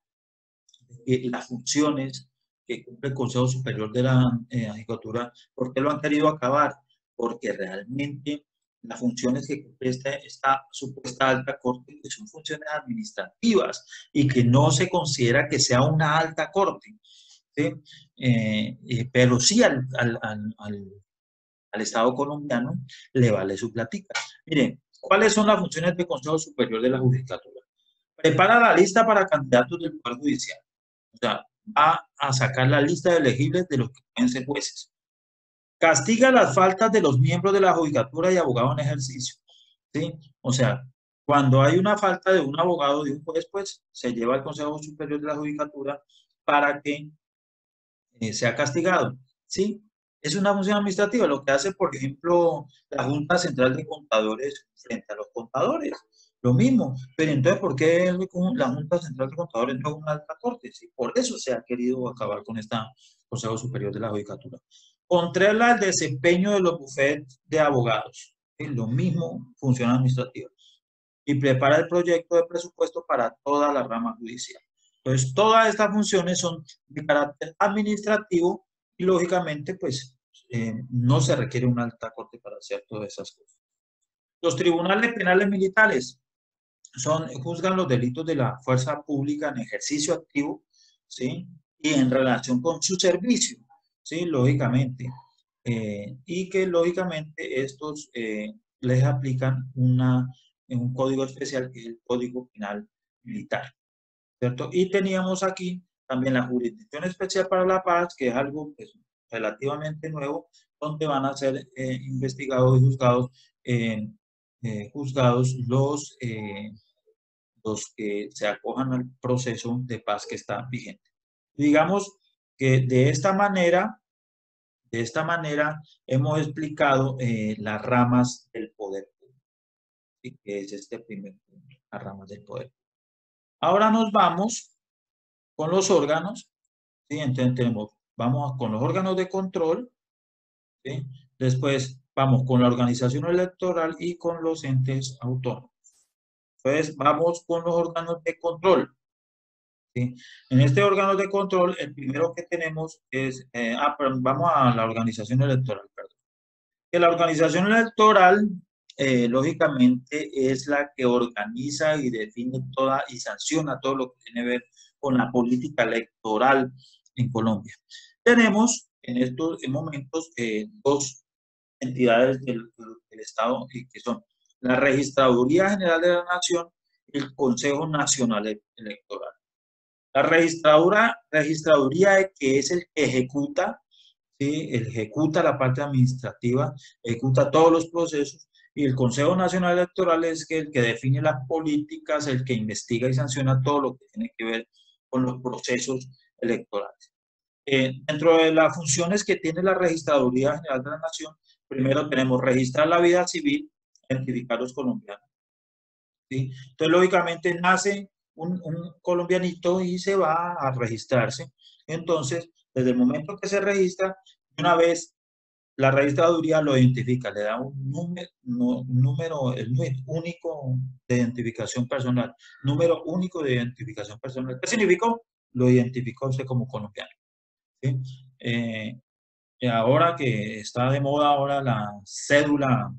que las funciones que cumple el Consejo Superior de la Judicatura, ¿por qué lo han querido acabar? Porque realmente las funciones que cumple esta supuesta alta corte son funciones administrativas y que no se considera que sea una alta corte, ¿sí? Pero sí al Estado colombiano le vale su platica. Miren, ¿cuáles son las funciones del Consejo Superior de la Judicatura? Prepara la lista para candidatos del Poder Judicial. O sea, va a sacar la lista de elegibles de los que pueden ser jueces. Castiga las faltas de los miembros de la Judicatura y abogados en ejercicio. ¿Sí? O sea, cuando hay una falta de un abogado, de un juez, pues se lleva al Consejo Superior de la Judicatura para que sea castigado. ¿Sí? Es una función administrativa, lo que hace, por ejemplo, la Junta Central de Contadores frente a los contadores. Lo mismo, pero entonces, ¿por qué la Junta Central de Contadores no es una alta corte? Sí, por eso se ha querido acabar con este Consejo Superior de la Judicatura. Controla el desempeño de los bufetes de abogados. ¿Sí? Lo mismo, función administrativa. Y prepara el proyecto de presupuesto para toda la rama judicial. Entonces, todas estas funciones son de carácter administrativo y, lógicamente, pues, no se requiere una alta corte para hacer todas esas cosas. Los tribunales penales militares juzgan los delitos de la fuerza pública en ejercicio activo, ¿sí? Y en relación con su servicio, ¿sí? Lógicamente. Y que, lógicamente, estos les aplican un código especial que es el Código Penal Militar, ¿cierto? Y teníamos aquí también la Jurisdicción Especial para la Paz, que es algo pues, relativamente nuevo, donde van a ser investigados y juzgados los que se acojan al proceso de paz que está vigente. Digamos que de esta manera hemos explicado las ramas del poder público, ¿sí? Que es este primer punto, las ramas del poder público. Ahora nos vamos con los órganos, ¿sí? Entonces vamos con los órganos de control, ¿sí? Después vamos con la organización electoral y con los entes autónomos. Entonces vamos con los órganos de control, ¿sí? En este órgano de control, el primero que tenemos es, vamos a la organización electoral, perdón. Que la organización electoral, lógicamente, es la que organiza y define toda y sanciona todo lo que tiene que ver con la política electoral en Colombia. Tenemos en estos momentos dos entidades del Estado que son la Registraduría General de la Nación y el Consejo Nacional Electoral. La registraduría que es el que ejecuta, ¿sí? Ejecuta la parte administrativa, ejecuta todos los procesos, y el Consejo Nacional Electoral es el que define las políticas, el que investiga y sanciona todo lo que tiene que ver con los procesos electorales. Dentro de las funciones que tiene la Registraduría General de la Nación, primero tenemos registrar la vida civil, identificar los colombianos. ¿Sí? Entonces, lógicamente, nace un colombianito y se va a registrarse. Entonces, desde el momento que se registra, una vez la registraduría lo identifica, le da un número, el único de identificación personal, número único de identificación personal. ¿Qué significó? Lo identificó usted como colombiano. ¿Sí? Eh, y ahora que está de moda ahora la cédula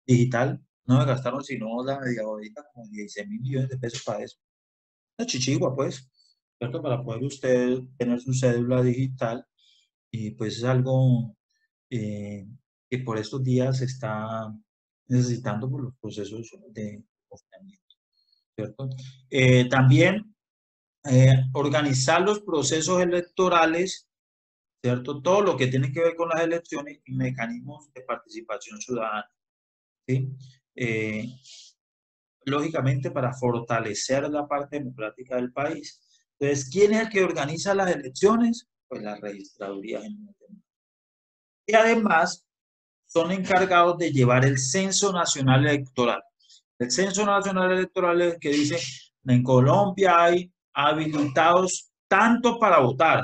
digital, no me gastaron sino la de ahorita como 16.000 millones de pesos para eso. Una chichigua, pues, ¿cierto? Para poder usted tener su cédula digital y pues es algo eh, que por estos días se está necesitando por los procesos de confinamiento, ¿cierto? También organizar los procesos electorales, ¿cierto? Todo lo que tiene que ver con las elecciones y mecanismos de participación ciudadana, ¿sí? Eh, lógicamente para fortalecer la parte democrática del país. Entonces, ¿quién es el que organiza las elecciones? Pues la Registraduría General de la Nación. Y además son encargados de llevar el Censo Nacional Electoral. El Censo Nacional Electoral es el que dice, en Colombia hay habilitados tanto para votar,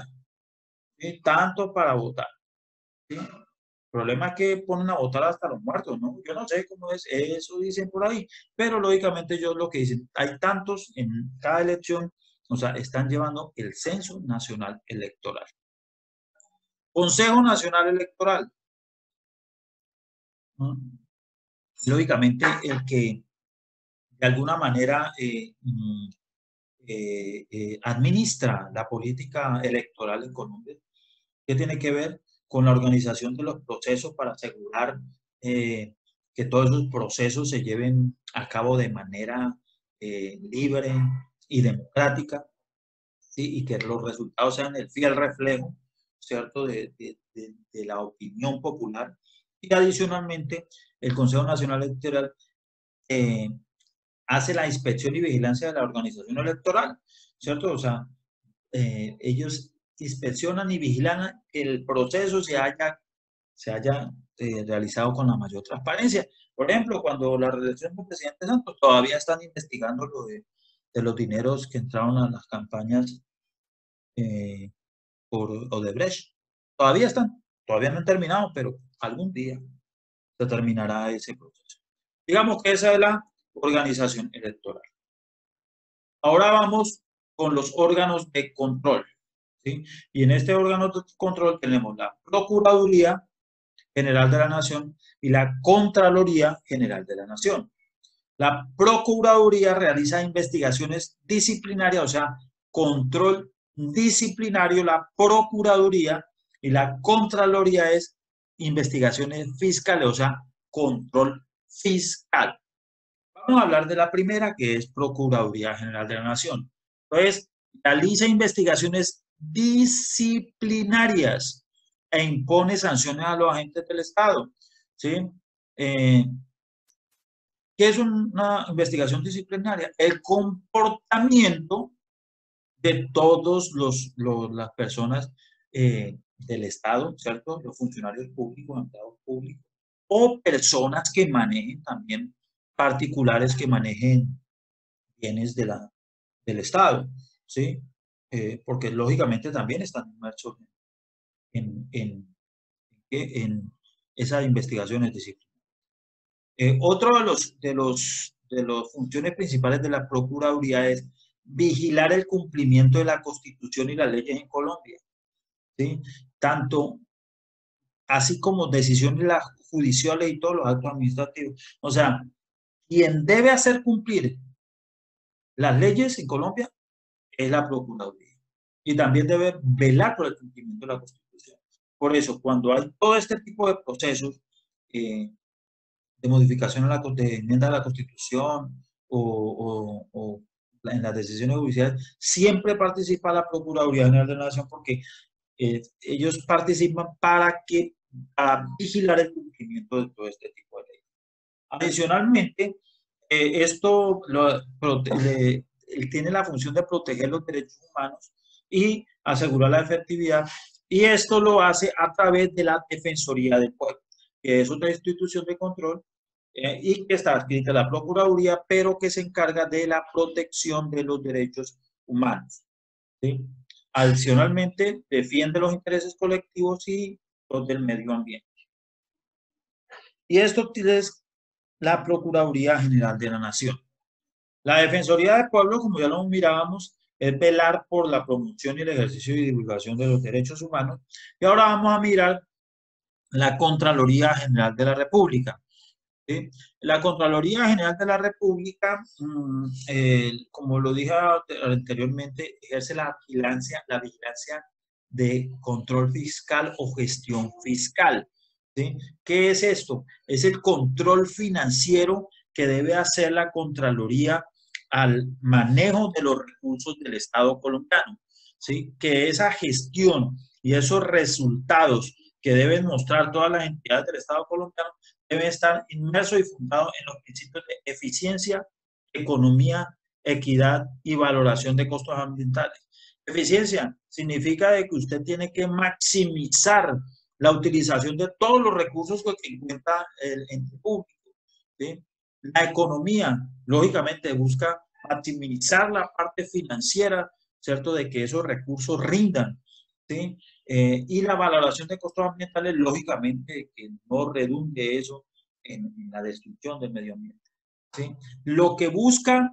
¿sí? Tanto para votar, ¿sí? El problema es que ponen a votar hasta los muertos, ¿no? Yo no sé cómo es, eso dicen por ahí, pero lógicamente ellos lo que dicen, hay tantos en cada elección, o sea, están llevando el Censo Nacional Electoral. Consejo Nacional Electoral, ¿no? Lógicamente el que de alguna manera administra la política electoral en Colombia, que tiene que ver con la organización de los procesos para asegurar eh, que todos esos procesos se lleven a cabo de manera libre y democrática, ¿sí? Y que los resultados sean el fiel reflejo, ¿cierto?, de la opinión popular. Y adicionalmente, el Consejo Nacional Electoral eh, hace la inspección y vigilancia de la organización electoral, ¿cierto? O sea, ellos inspeccionan y vigilan que el proceso se haya realizado con la mayor transparencia. Por ejemplo, cuando la reelección del presidente Santos, todavía están investigando lo de los dineros que entraron a las campañas eh, por Odebrecht. Todavía no han terminado, pero algún día se terminará ese proceso. Digamos que esa es la organización electoral. Ahora vamos con los órganos de control, ¿sí? Y en este órgano de control tenemos la Procuraduría General de la Nación y la Contraloría General de la Nación. La Procuraduría realiza investigaciones disciplinarias, o sea, control disciplinario, la Procuraduría, y la Contraloría es investigaciones fiscales, o sea, control fiscal. Vamos a hablar de la primera, que es Procuraduría General de la Nación. Entonces, realiza investigaciones disciplinarias e impone sanciones a los agentes del Estado, ¿sí? Eh, ¿Qué es una investigación disciplinaria? El comportamiento de todos las personas del Estado, ¿cierto? Los funcionarios públicos, empleados públicos, o personas que manejen también, particulares que manejen bienes del Estado, ¿sí? Porque lógicamente también están inmersos en esas investigaciones disciplinarias. Otro de las funciones principales de la Procuraduría es vigilar el cumplimiento de la Constitución y las leyes en Colombia, ¿sí? Tanto así como decisiones judiciales y todos los actos administrativos. O sea, quien debe hacer cumplir las leyes en Colombia es la Procuraduría. Y también debe velar por el cumplimiento de la Constitución. Por eso, cuando hay todo este tipo de procesos, de modificación de enmienda a la Constitución o en las decisiones judiciales, siempre participa la Procuraduría General de la Nación porque ellos participan para vigilar el cumplimiento de todo este tipo de leyes. Adicionalmente, esto tiene la función de proteger los derechos humanos y asegurar la efectividad, y esto lo hace a través de la Defensoría del Pueblo, que es otra institución de control y que está adscrita a la Procuraduría, pero que se encarga de la protección de los derechos humanos. ¿Sí? Adicionalmente, defiende los intereses colectivos y los del medio ambiente. Y esto es la Procuraduría General de la Nación. La Defensoría del Pueblo, como ya lo mirábamos, es velar por la promoción y el ejercicio y divulgación de los derechos humanos. Y ahora vamos a mirar la Contraloría General de la República. ¿Sí? La Contraloría General de la República, como lo dije anteriormente, ejerce la vigilancia de control fiscal o gestión fiscal. ¿Sí? ¿Qué es esto? Es el control financiero que debe hacer la Contraloría al manejo de los recursos del Estado colombiano. ¿Sí? Que esa gestión y esos resultados que deben mostrar todas las entidades del Estado colombiano debe estar inmerso y fundado en los principios de eficiencia, economía, equidad y valoración de costos ambientales. Eficiencia significa de que usted tiene que maximizar la utilización de todos los recursos que encuentra el ente público. ¿Sí? La economía, lógicamente, busca maximizar la parte financiera, ¿cierto? De que esos recursos rindan. ¿Sí? Y la valoración de costos ambientales, lógicamente, que no redunde eso en la destrucción del medio ambiente. ¿Sí? Lo que busca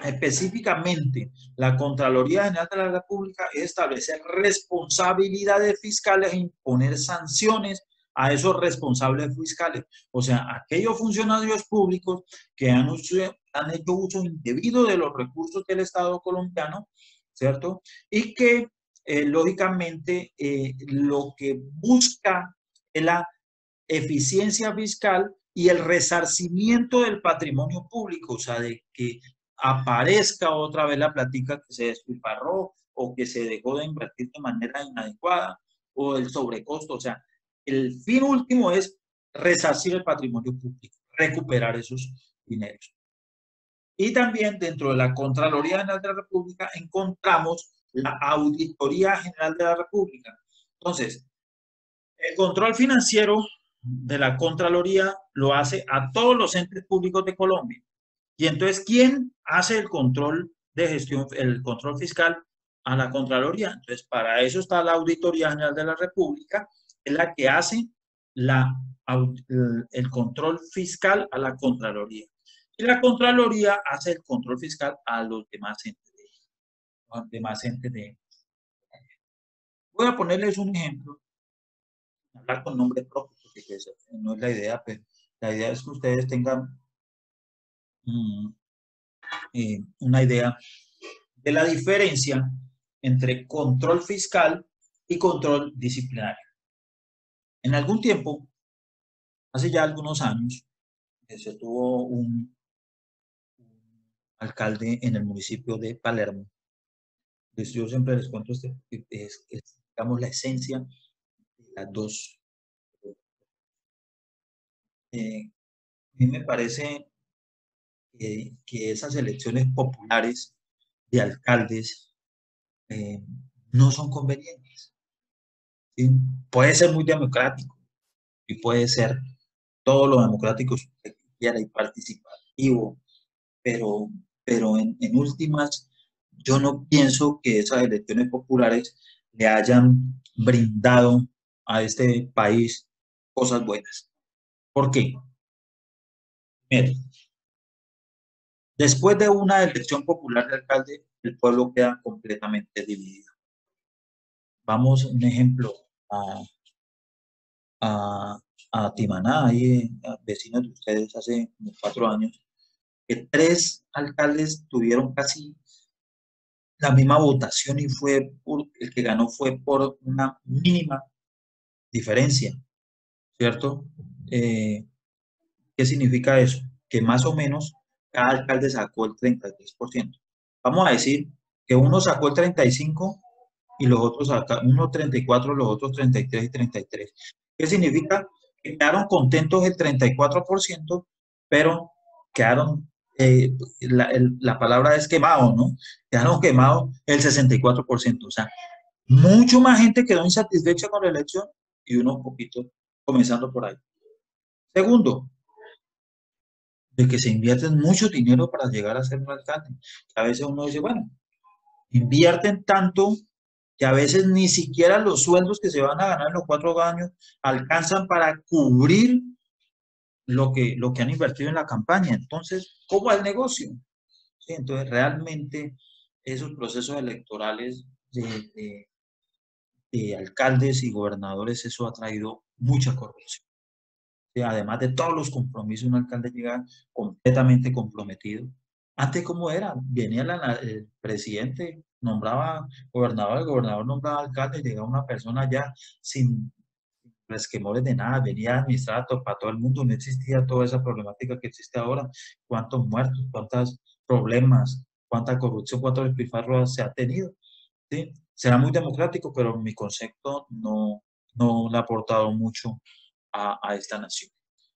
específicamente la Contraloría General de la República es establecer responsabilidades fiscales e imponer sanciones a esos responsables fiscales, o sea, aquellos funcionarios públicos que han hecho uso indebido de los recursos del Estado colombiano, ¿cierto? Y que lógicamente lo que busca es la eficiencia fiscal y el resarcimiento del patrimonio público, o sea, de que aparezca otra vez la platica que se despilfarró o que se dejó de invertir de manera inadecuada o el sobrecosto, o sea, el fin último es resarcir el patrimonio público, recuperar esos dineros. Y también dentro de la Contraloría General de la República encontramos la Auditoría General de la República. Entonces, el control financiero de la Contraloría lo hace a todos los entes públicos de Colombia. Y entonces, ¿quién hace el control de gestión, el control fiscal a la Contraloría? Entonces, para eso está la Auditoría General de la República, es la que hace el control fiscal a la Contraloría. Y la Contraloría hace el control fiscal a los demás entes de. Voy a ponerles un ejemplo, hablar con nombres propios, porque pues, no es la idea, pero la idea es que ustedes tengan una idea de la diferencia entre control fiscal y control disciplinario. En algún tiempo, hace ya algunos años, se tuvo un alcalde en el municipio de Palermo. Yo siempre les cuento digamos, la esencia de las dos. A mí me parece que esas elecciones populares de alcaldes no son convenientes. ¿Sí? Puede ser muy democrático y puede ser todo lo democrático que quiera y participativo, pero en últimas, yo no pienso que esas elecciones populares le hayan brindado a este país cosas buenas. ¿Por qué? Miren, después de una elección popular de alcalde, el pueblo queda completamente dividido. Vamos, un ejemplo, a Timaná, ahí, vecinos de ustedes hace unos 4 años, que 3 alcaldes tuvieron casi la misma votación y el que ganó fue por una mínima diferencia, ¿cierto? ¿Qué significa eso? Que más o menos cada alcalde sacó el 33%. Vamos a decir que uno sacó el 35% y los otros sacaron, uno 34%, los otros 33% y 33%. ¿Qué significa? Que quedaron contentos el 34%, pero quedaron, la palabra es quemado, ¿no? Quedaron quemados el 64%. O sea, Mucho más gente quedó insatisfecha con la elección y unos poquitos comenzando por ahí. Segundo, de que se invierten mucho dinero para llegar a ser un alcalde. A veces uno dice, bueno, invierten tanto que a veces ni siquiera los sueldos que se van a ganar en los 4 años alcanzan para cubrir lo que han invertido en la campaña. Entonces, ¿cómo es el negocio? Sí, entonces, realmente esos procesos electorales de alcaldes y gobernadores, eso ha traído mucha corrupción. Sí, además de todos los compromisos, un alcalde llega completamente comprometido. Antes, ¿cómo era? Venía el presidente, nombraba gobernador, el gobernador nombraba alcalde, llegaba una persona ya sin resquemores de nada, venía a administrar para todo el mundo, no existía toda esa problemática que existe ahora, cuántos muertos, cuántos problemas, cuánta corrupción, cuántos despilfarros se ha tenido. ¿Sí? Será muy democrático, pero mi concepto no le ha aportado mucho a esta nación.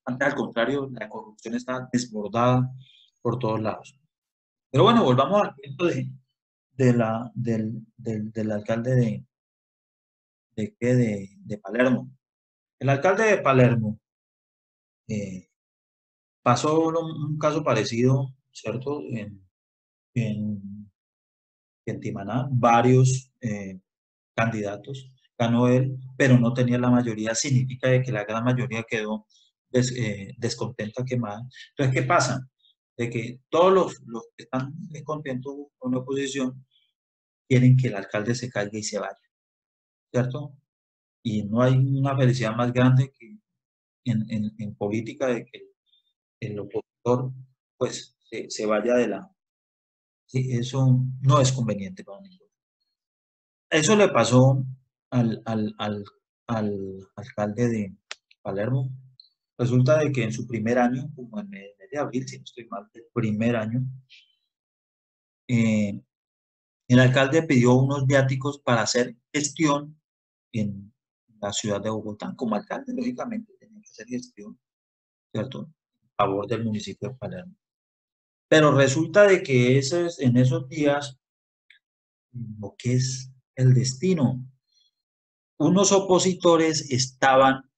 Antes, al contrario, la corrupción está desbordada por todos lados. Pero bueno, volvamos al punto del alcalde de Palermo. El alcalde de Palermo eh, pasó un caso parecido, ¿cierto? En, en Timaná, varios candidatos, ganó él, pero no tenía la mayoría, significa de que la gran mayoría quedó descontenta, quemada. Entonces, ¿qué pasa? De que todos los que están descontentos con la oposición quieren que el alcalde se caiga y se vaya, ¿cierto? Y no hay una felicidad más grande que en política de que el opositor pues se vaya de la... Sí, eso no es conveniente para ninguno. Eso le pasó al alcalde de Palermo. Resulta de que en su primer año, como en el mes de abril, si no estoy mal, el primer año, eh, el alcalde pidió unos viáticos para hacer gestión en la ciudad de Bogotá. Como alcalde, lógicamente, tenía que hacer gestión, ¿cierto? A favor del municipio de Palermo. Pero resulta de que en esos días, lo que es el destino, unos opositores estaban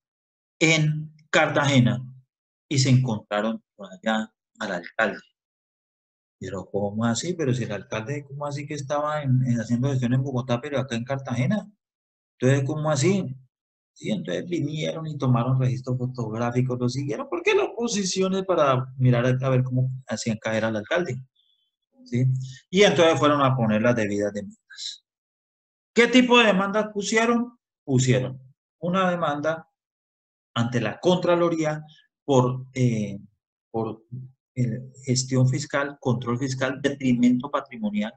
en Cartagena y se encontraron por allá al alcalde. Pero ¿cómo así? Pero si el alcalde, ¿cómo así que estaba haciendo gestión en Bogotá, pero acá en Cartagena? Entonces, ¿cómo así? Sí, entonces vinieron y tomaron registros fotográficos, lo siguieron, porque la oposición es para mirar a ver cómo hacían caer al alcalde, ¿sí? Y entonces fueron a poner las debidas demandas. ¿Qué tipo de demandas pusieron? Pusieron una demanda ante la Contraloría por gestión fiscal, control fiscal, detrimento patrimonial.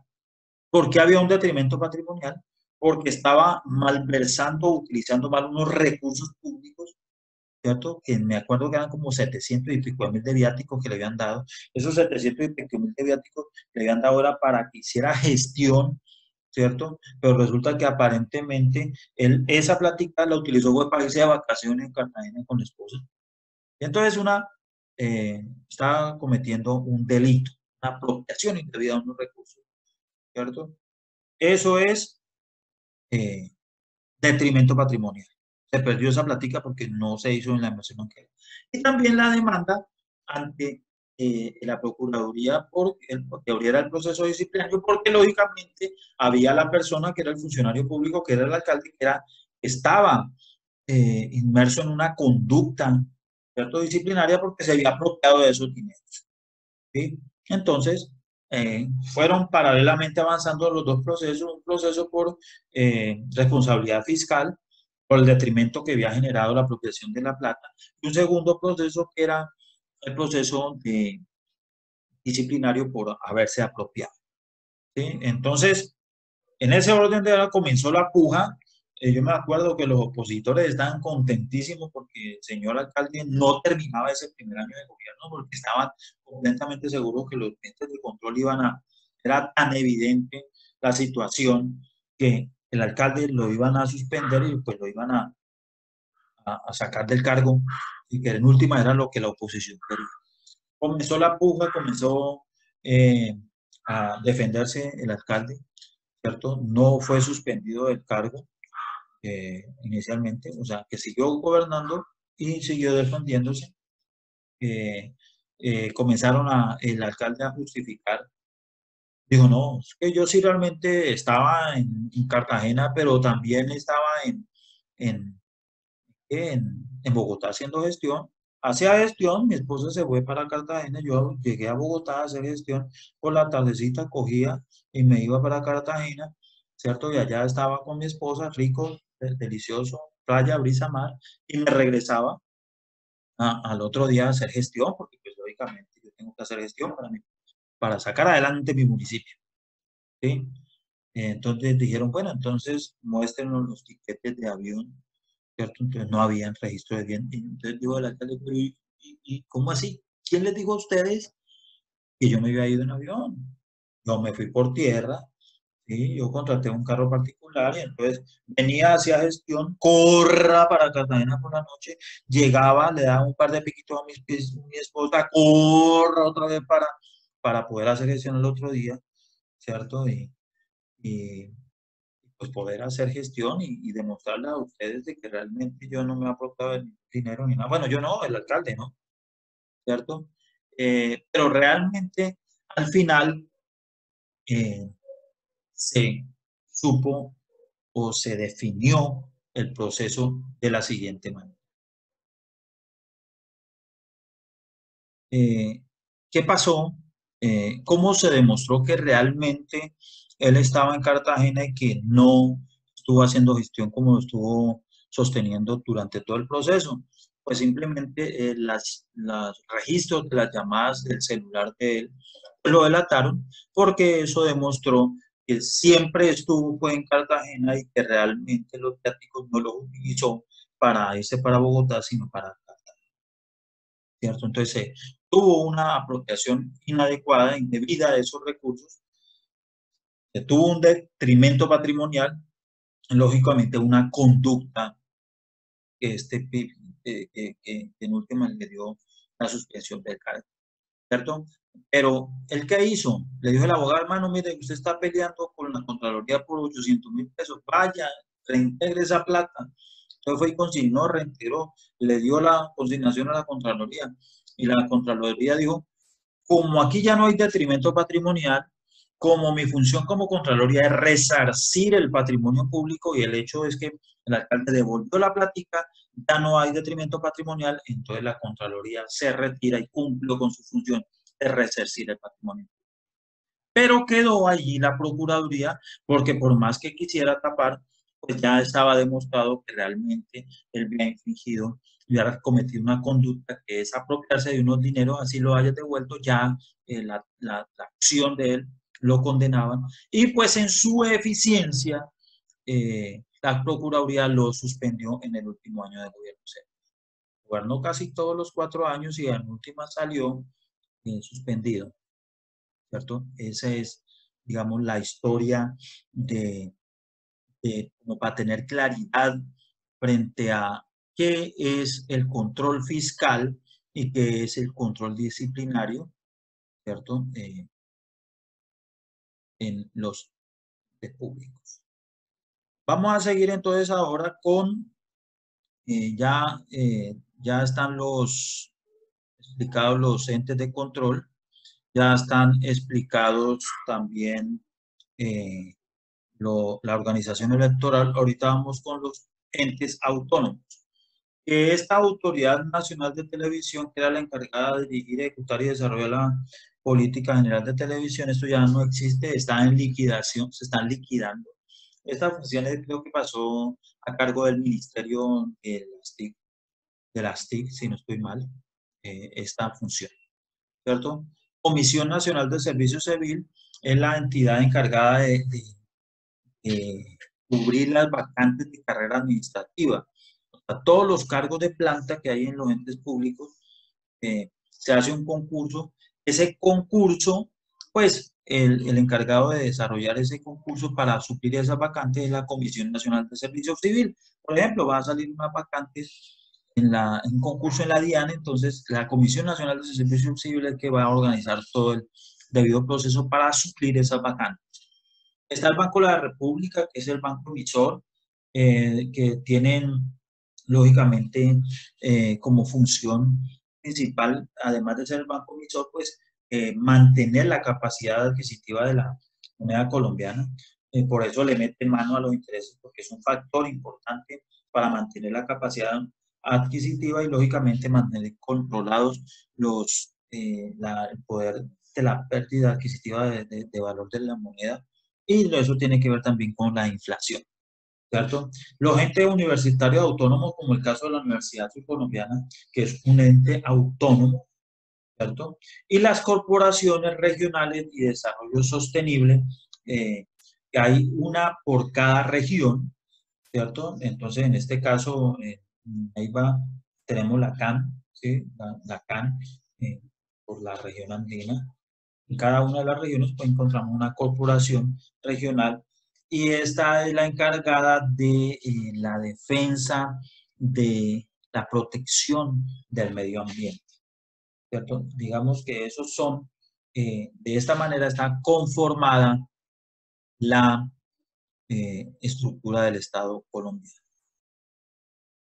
¿Por qué había un detrimento patrimonial? Porque estaba malversando, utilizando mal unos recursos públicos, ¿cierto? Que me acuerdo que eran como 700 y pico mil de viáticos que le habían dado. Esos 700 y pico mil de viáticos le habían dado era para que hiciera gestión, ¿cierto? Pero resulta que aparentemente él esa plática la utilizó fue para irse de vacaciones en Cartagena con la esposa. Y entonces está cometiendo un delito, una apropiación indebida de unos recursos, ¿cierto? Eso es eh, detrimento patrimonial. Se perdió esa plática porque no se hizo en la inversión que era. Y también la demanda ante la Procuraduría porque abriera el proceso disciplinario, porque lógicamente había la persona que era el funcionario público, que era el alcalde, estaba inmerso en una conducta, ¿cierto? Disciplinaria porque se había apropiado de esos dineros. ¿Sí? Entonces, fueron paralelamente avanzando los dos procesos, un proceso por responsabilidad fiscal, por el detrimento que había generado la apropiación de la plata, y un segundo proceso que era el proceso disciplinario por haberse apropiado. ¿Sí? Entonces, en ese orden de edad comenzó la puja. Yo me acuerdo que los opositores estaban contentísimos porque el señor alcalde no terminaba ese primer año de gobierno porque estaban completamente seguros que los entes de control era tan evidente la situación que el alcalde lo iban a suspender y pues lo iban a sacar del cargo y que en última era lo que la oposición quería. Comenzó la puja, comenzó eh, a defenderse el alcalde. ¿cierto? No fue suspendido del cargo inicialmente, o sea, que siguió gobernando y siguió defendiéndose. Eh, Comenzaron el alcalde a justificar. Dijo, no, es que yo sí realmente estaba en Cartagena, pero también estaba en, en Bogotá haciendo gestión. Hacía gestión, mi esposa se fue para Cartagena, yo llegué a Bogotá a hacer gestión, por la tardecita cogía y me iba para Cartagena, ¿cierto? Y allá estaba con mi esposa, rico, delicioso, playa, brisa, mar, y me regresaba al otro día a hacer gestión, porque pues lógicamente yo tengo que hacer gestión para sacar adelante mi municipio, ¿sí? Entonces dijeron, bueno, entonces muéstrenos los tiquetes de avión, ¿cierto? Entonces no habían registro de bien. Y entonces digo al alcalde, pero ¿y cómo así? ¿Quién les dijo a ustedes que yo me había ido en avión? Yo me fui por tierra, ¿sí? Yo contraté un carro particular y entonces venía, hacía gestión, corra para Cartagena por la noche, llegaba, le daba un par de piquitos a mi esposa, corra otra vez para poder hacer gestión el otro día, ¿cierto? Y pues poder hacer gestión y demostrarle a ustedes de que realmente yo no me he aportado el dinero ni nada. Bueno, yo no, el alcalde, ¿no? ¿Cierto? Pero realmente al final eh, se supo o se definió el proceso de la siguiente manera. Eh, ¿Qué pasó? ¿Cómo se demostró que realmente él estaba en Cartagena y que no estuvo haciendo gestión como lo estuvo sosteniendo durante todo el proceso? Pues simplemente los registros de las llamadas del celular de él pues lo delataron porque eso demostró que siempre estuvo fue en Cartagena y que realmente los viáticos no los utilizó para irse para Bogotá, sino para Cartagena, ¿cierto? Entonces, tuvo una apropiación inadecuada, indebida de esos recursos, se tuvo un detrimento patrimonial, lógicamente una conducta que, que en última le dio la suspensión del cargo, ¿cierto? Pero, ¿el qué hizo? Le dijo el abogado, hermano, mire, usted está peleando con la Contraloría por 800.000 pesos, vaya, reintegre esa plata. Entonces fue y consignó, retiró, le dio la consignación a la Contraloría y la Contraloría dijo, como aquí ya no hay detrimento patrimonial, como mi función como Contraloría es resarcir el patrimonio público y el hecho es que el alcalde devolvió la plática, ya no hay detrimento patrimonial, entonces la Contraloría se retira y cumple con su función de resarcir el patrimonio. Pero quedó allí la Procuraduría porque por más que quisiera tapar, pues ya estaba demostrado que realmente él había infringido y había cometido una conducta que es apropiarse de unos dineros, así lo haya devuelto, ya la acción de él lo condenaba. Y pues en su eficiencia, la Procuraduría lo suspendió en el último año de gobierno. O sea, gobernó casi todos los 4 años y en última salió suspendido. ¿Cierto? Esa es, digamos, la historia como para tener claridad frente a qué es el control fiscal y qué es el control disciplinario, ¿cierto? En los públicos. Vamos a seguir entonces ahora con, ya están explicados los entes de control, ya están explicados también la organización electoral. Ahorita vamos con los entes autónomos. Esta Autoridad Nacional de Televisión, que era la encargada de dirigir, ejecutar y desarrollar la política general de televisión, esto ya no existe, está en liquidación, se están liquidando. Esta función creo que pasó a cargo del Ministerio de las TIC, si no estoy mal, esta función, ¿cierto? Comisión Nacional de Servicio Civil es la entidad encargada de cubrir las vacantes de carrera administrativa. A todos los cargos de planta que hay en los entes públicos, se hace un concurso. Ese concurso, pues el encargado de desarrollar ese concurso para suplir esas vacantes es la Comisión Nacional de Servicio Civil. Por ejemplo, va a salir una vacante en un concurso en la DIAN, entonces la Comisión Nacional de Servicio Civil es que va a organizar todo el debido proceso para suplir esas vacantes. Está el Banco de la República, que es el banco emisor, que tienen, lógicamente, como función principal, además de ser el banco emisor, pues mantener la capacidad adquisitiva de la moneda colombiana. Por eso le mete mano a los intereses, porque es un factor importante para mantener la capacidad adquisitiva y, lógicamente, mantener controlados el poder de la pérdida adquisitiva de valor de la moneda, y eso tiene que ver también con la inflación, ¿cierto? Los entes universitarios autónomos, como el caso de la Universidad Colombiana, que es un ente autónomo, ¿cierto? Y las corporaciones regionales y desarrollo sostenible, que hay una por cada región, ¿cierto? Entonces, en este caso, ahí va, tenemos la CAN, ¿sí? La CAN, por la región andina. En cada una de las regiones pues encontramos una corporación regional, y esta es la encargada de la defensa, de la protección del medio ambiente, ¿cierto? Digamos que esos son, de esta manera está conformada la estructura del Estado colombiano.